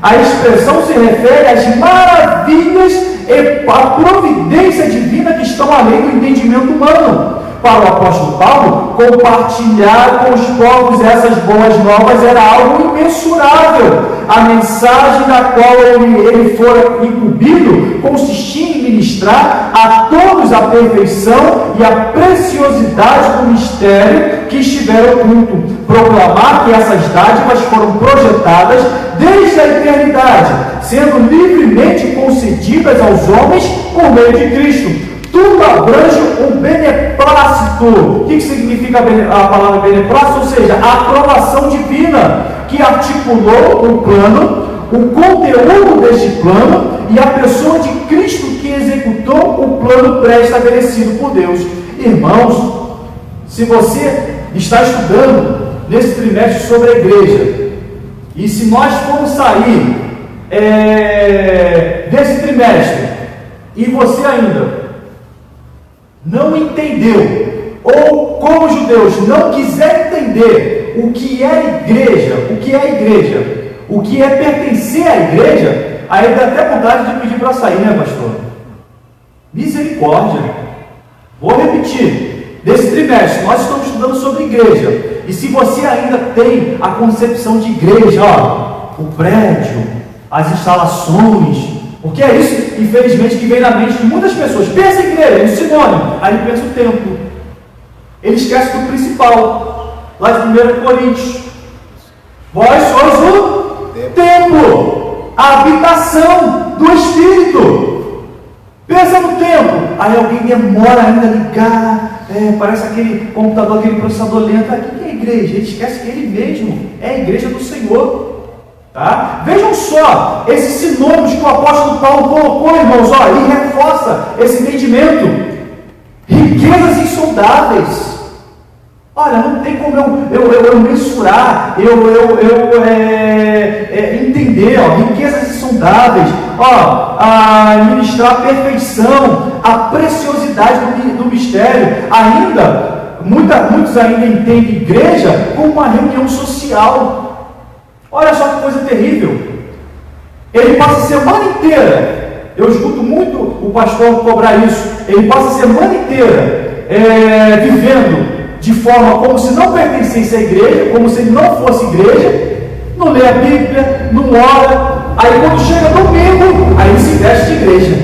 A expressão se refere às maravilhas e à providência divina que estão além do entendimento humano. Para o apóstolo Paulo, compartilhar com os povos essas boas novas era algo imensurável. A mensagem da qual ele fora incumbido consistia em ministrar a todos a perfeição e a preciosidade do mistério que estiver oculto, proclamar que essas dádivas foram projetadas desde a eternidade, sendo livremente concedidas aos homens por meio de Cristo. Tudo abrange o beneplácito. O que significa a palavra beneplácito? Ou seja, a aprovação divina, que articulou o plano, o conteúdo deste plano e a pessoa de Cristo que executou o plano pré-estabelecido por Deus. Irmãos, se você está estudando nesse trimestre sobre a igreja, e se nós formos sair desse trimestre, e você ainda não entendeu, ou como judeus não quiser entender o que é igreja, o que é pertencer à igreja, aí dá até vontade de pedir para sair, né, pastor? Misericórdia. Vou repetir, desse trimestre nós estamos estudando sobre igreja, e se você ainda tem a concepção de igreja, o prédio, as instalações, porque é isso, infelizmente, que vem na mente de muitas pessoas. Pensa em igreja, no sinônimo, aí ele pensa o templo. Ele esquece do principal, lá de 1 Coríntios. Vós sois o templo, a habitação do Espírito. Pensa no templo. Aí alguém demora ainda a ligar, parece aquele computador, aquele processador lento. O que é igreja? Ele esquece que ele mesmo é a igreja do Senhor. Tá? Vejam só esses sinônimos que o apóstolo Paulo colocou, irmãos, e reforça esse entendimento. Riquezas insondáveis. Olha, não tem como eu mensurar, entender, riquezas insondáveis, ministrar a perfeição, a preciosidade do mistério. Muitos ainda entendem igreja como uma reunião social. Olha só que coisa terrível. Ele passa a semana inteira, eu escuto muito o pastor cobrar isso, ele passa a semana inteira vivendo de forma como se não pertencesse à igreja, como se ele não fosse igreja, não lê a Bíblia, não ora, aí quando chega domingo, aí ele se veste de igreja.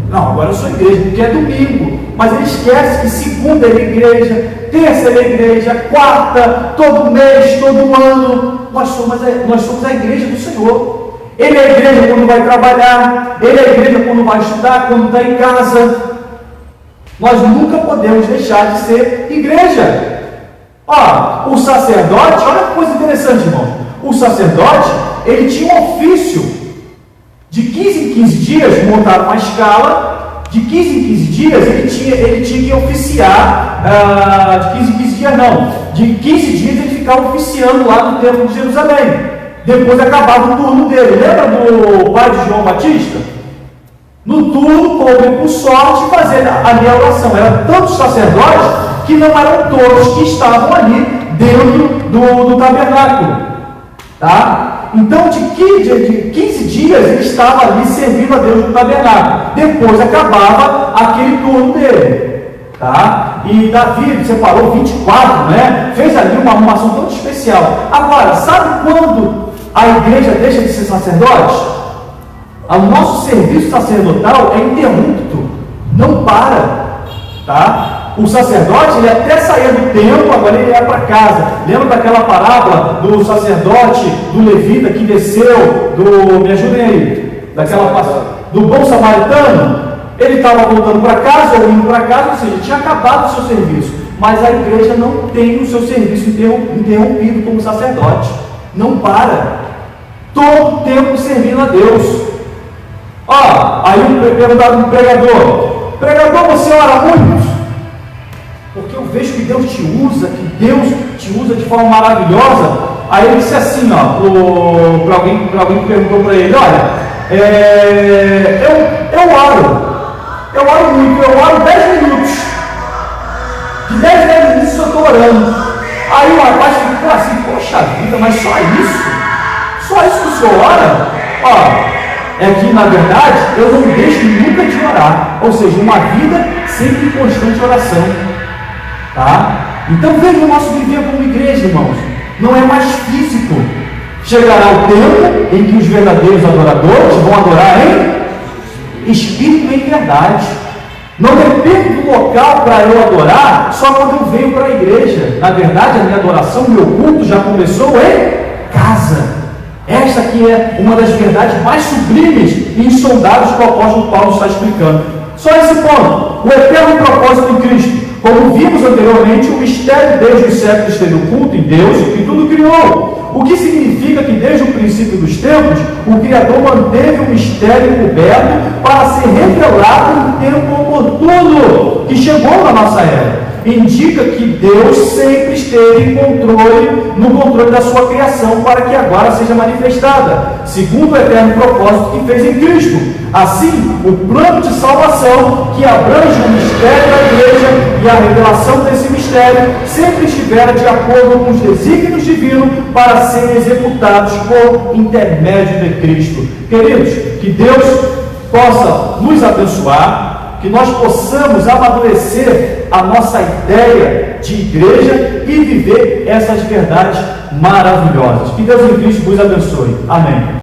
Não, agora eu sou igreja, porque é domingo, mas ele esquece que segunda ele é igreja, terça ele é igreja, quarta, todo mês, todo ano, nós somos a igreja do Senhor. Ele é igreja quando vai trabalhar, ele é igreja quando vai estudar, quando está em casa. Nós nunca podemos deixar de ser igreja. O sacerdote, olha que coisa interessante, irmão. O sacerdote, ele tinha um ofício. De 15 em 15 dias, montaram uma escala. De 15 em 15 dias, ele tinha que oficiar. De 15 em 15 dias, não. De 15 dias, ele ficava oficiando lá no templo de Jerusalém. Depois acabava o turno dele. Lembra do pai de João Batista? No turno, coube por sorte fazer ali a oração. Eram tantos sacerdotes que não eram todos que estavam ali dentro do tabernáculo. Tá? Então, de 15 dias, ele estava ali servindo a Deus no tabernáculo. Depois acabava aquele turno dele. Tá? E Davi separou 24, né? Fez ali uma arrumação tão especial. Agora, sabe quando a igreja deixa de ser sacerdote? O nosso serviço sacerdotal é interrupto, não para, tá? O sacerdote, ele até saía do templo, agora ele ia para casa. Lembra daquela parábola do sacerdote, do levita que desceu, me ajudem aí, do bom samaritano? Ele estava voltando para casa, ou indo para casa, ou seja, tinha acabado o seu serviço. Mas a igreja não tem o seu serviço interrompido como sacerdote, não para, todo o tempo servindo a Deus. Aí perguntaram para o pregador, você ora muito? Porque eu vejo que Deus te usa, de forma maravilhosa. Aí ele disse assim, para alguém que perguntou para ele, olha, eu oro muito, eu oro 10 minutos. De 10 em 10 minutos eu estou orando. Aí o rapaz ficou assim, poxa vida, mas só isso? Só isso que o senhor ora? É que, na verdade, eu não deixo nunca de orar. Ou seja, uma vida sempre em constante oração. Tá? Então, veja o nosso viver como igreja, irmãos. Não é mais físico. Chegará o tempo em que os verdadeiros adoradores vão adorar em espírito e em verdade. Não depende do local para eu adorar só quando eu venho para a igreja. Na verdade, a minha adoração, o meu culto já começou em casa. Esta aqui é uma das verdades mais sublimes e insondáveis que o apóstolo Paulo está explicando. Só esse ponto, o eterno propósito em Cristo. Como vimos anteriormente, o mistério desde os séculos esteve oculto em Deus e tudo criou. O que significa que desde o princípio dos tempos, o Criador manteve o mistério coberto para ser revelado no tempo oportuno, que chegou na nossa era. Indica que Deus sempre esteve no controle da sua criação para que agora seja manifestada, segundo o eterno propósito que fez em Cristo. Assim, o plano de salvação que abrange o mistério da igreja e a revelação desse mistério sempre estivera de acordo com os desígnios divinos para serem executados por intermédio de Cristo. Queridos, que Deus possa nos abençoar, que nós possamos amadurecer a nossa ideia de igreja e viver essas verdades maravilhosas. Que Deus em Cristo vos abençoe. Amém.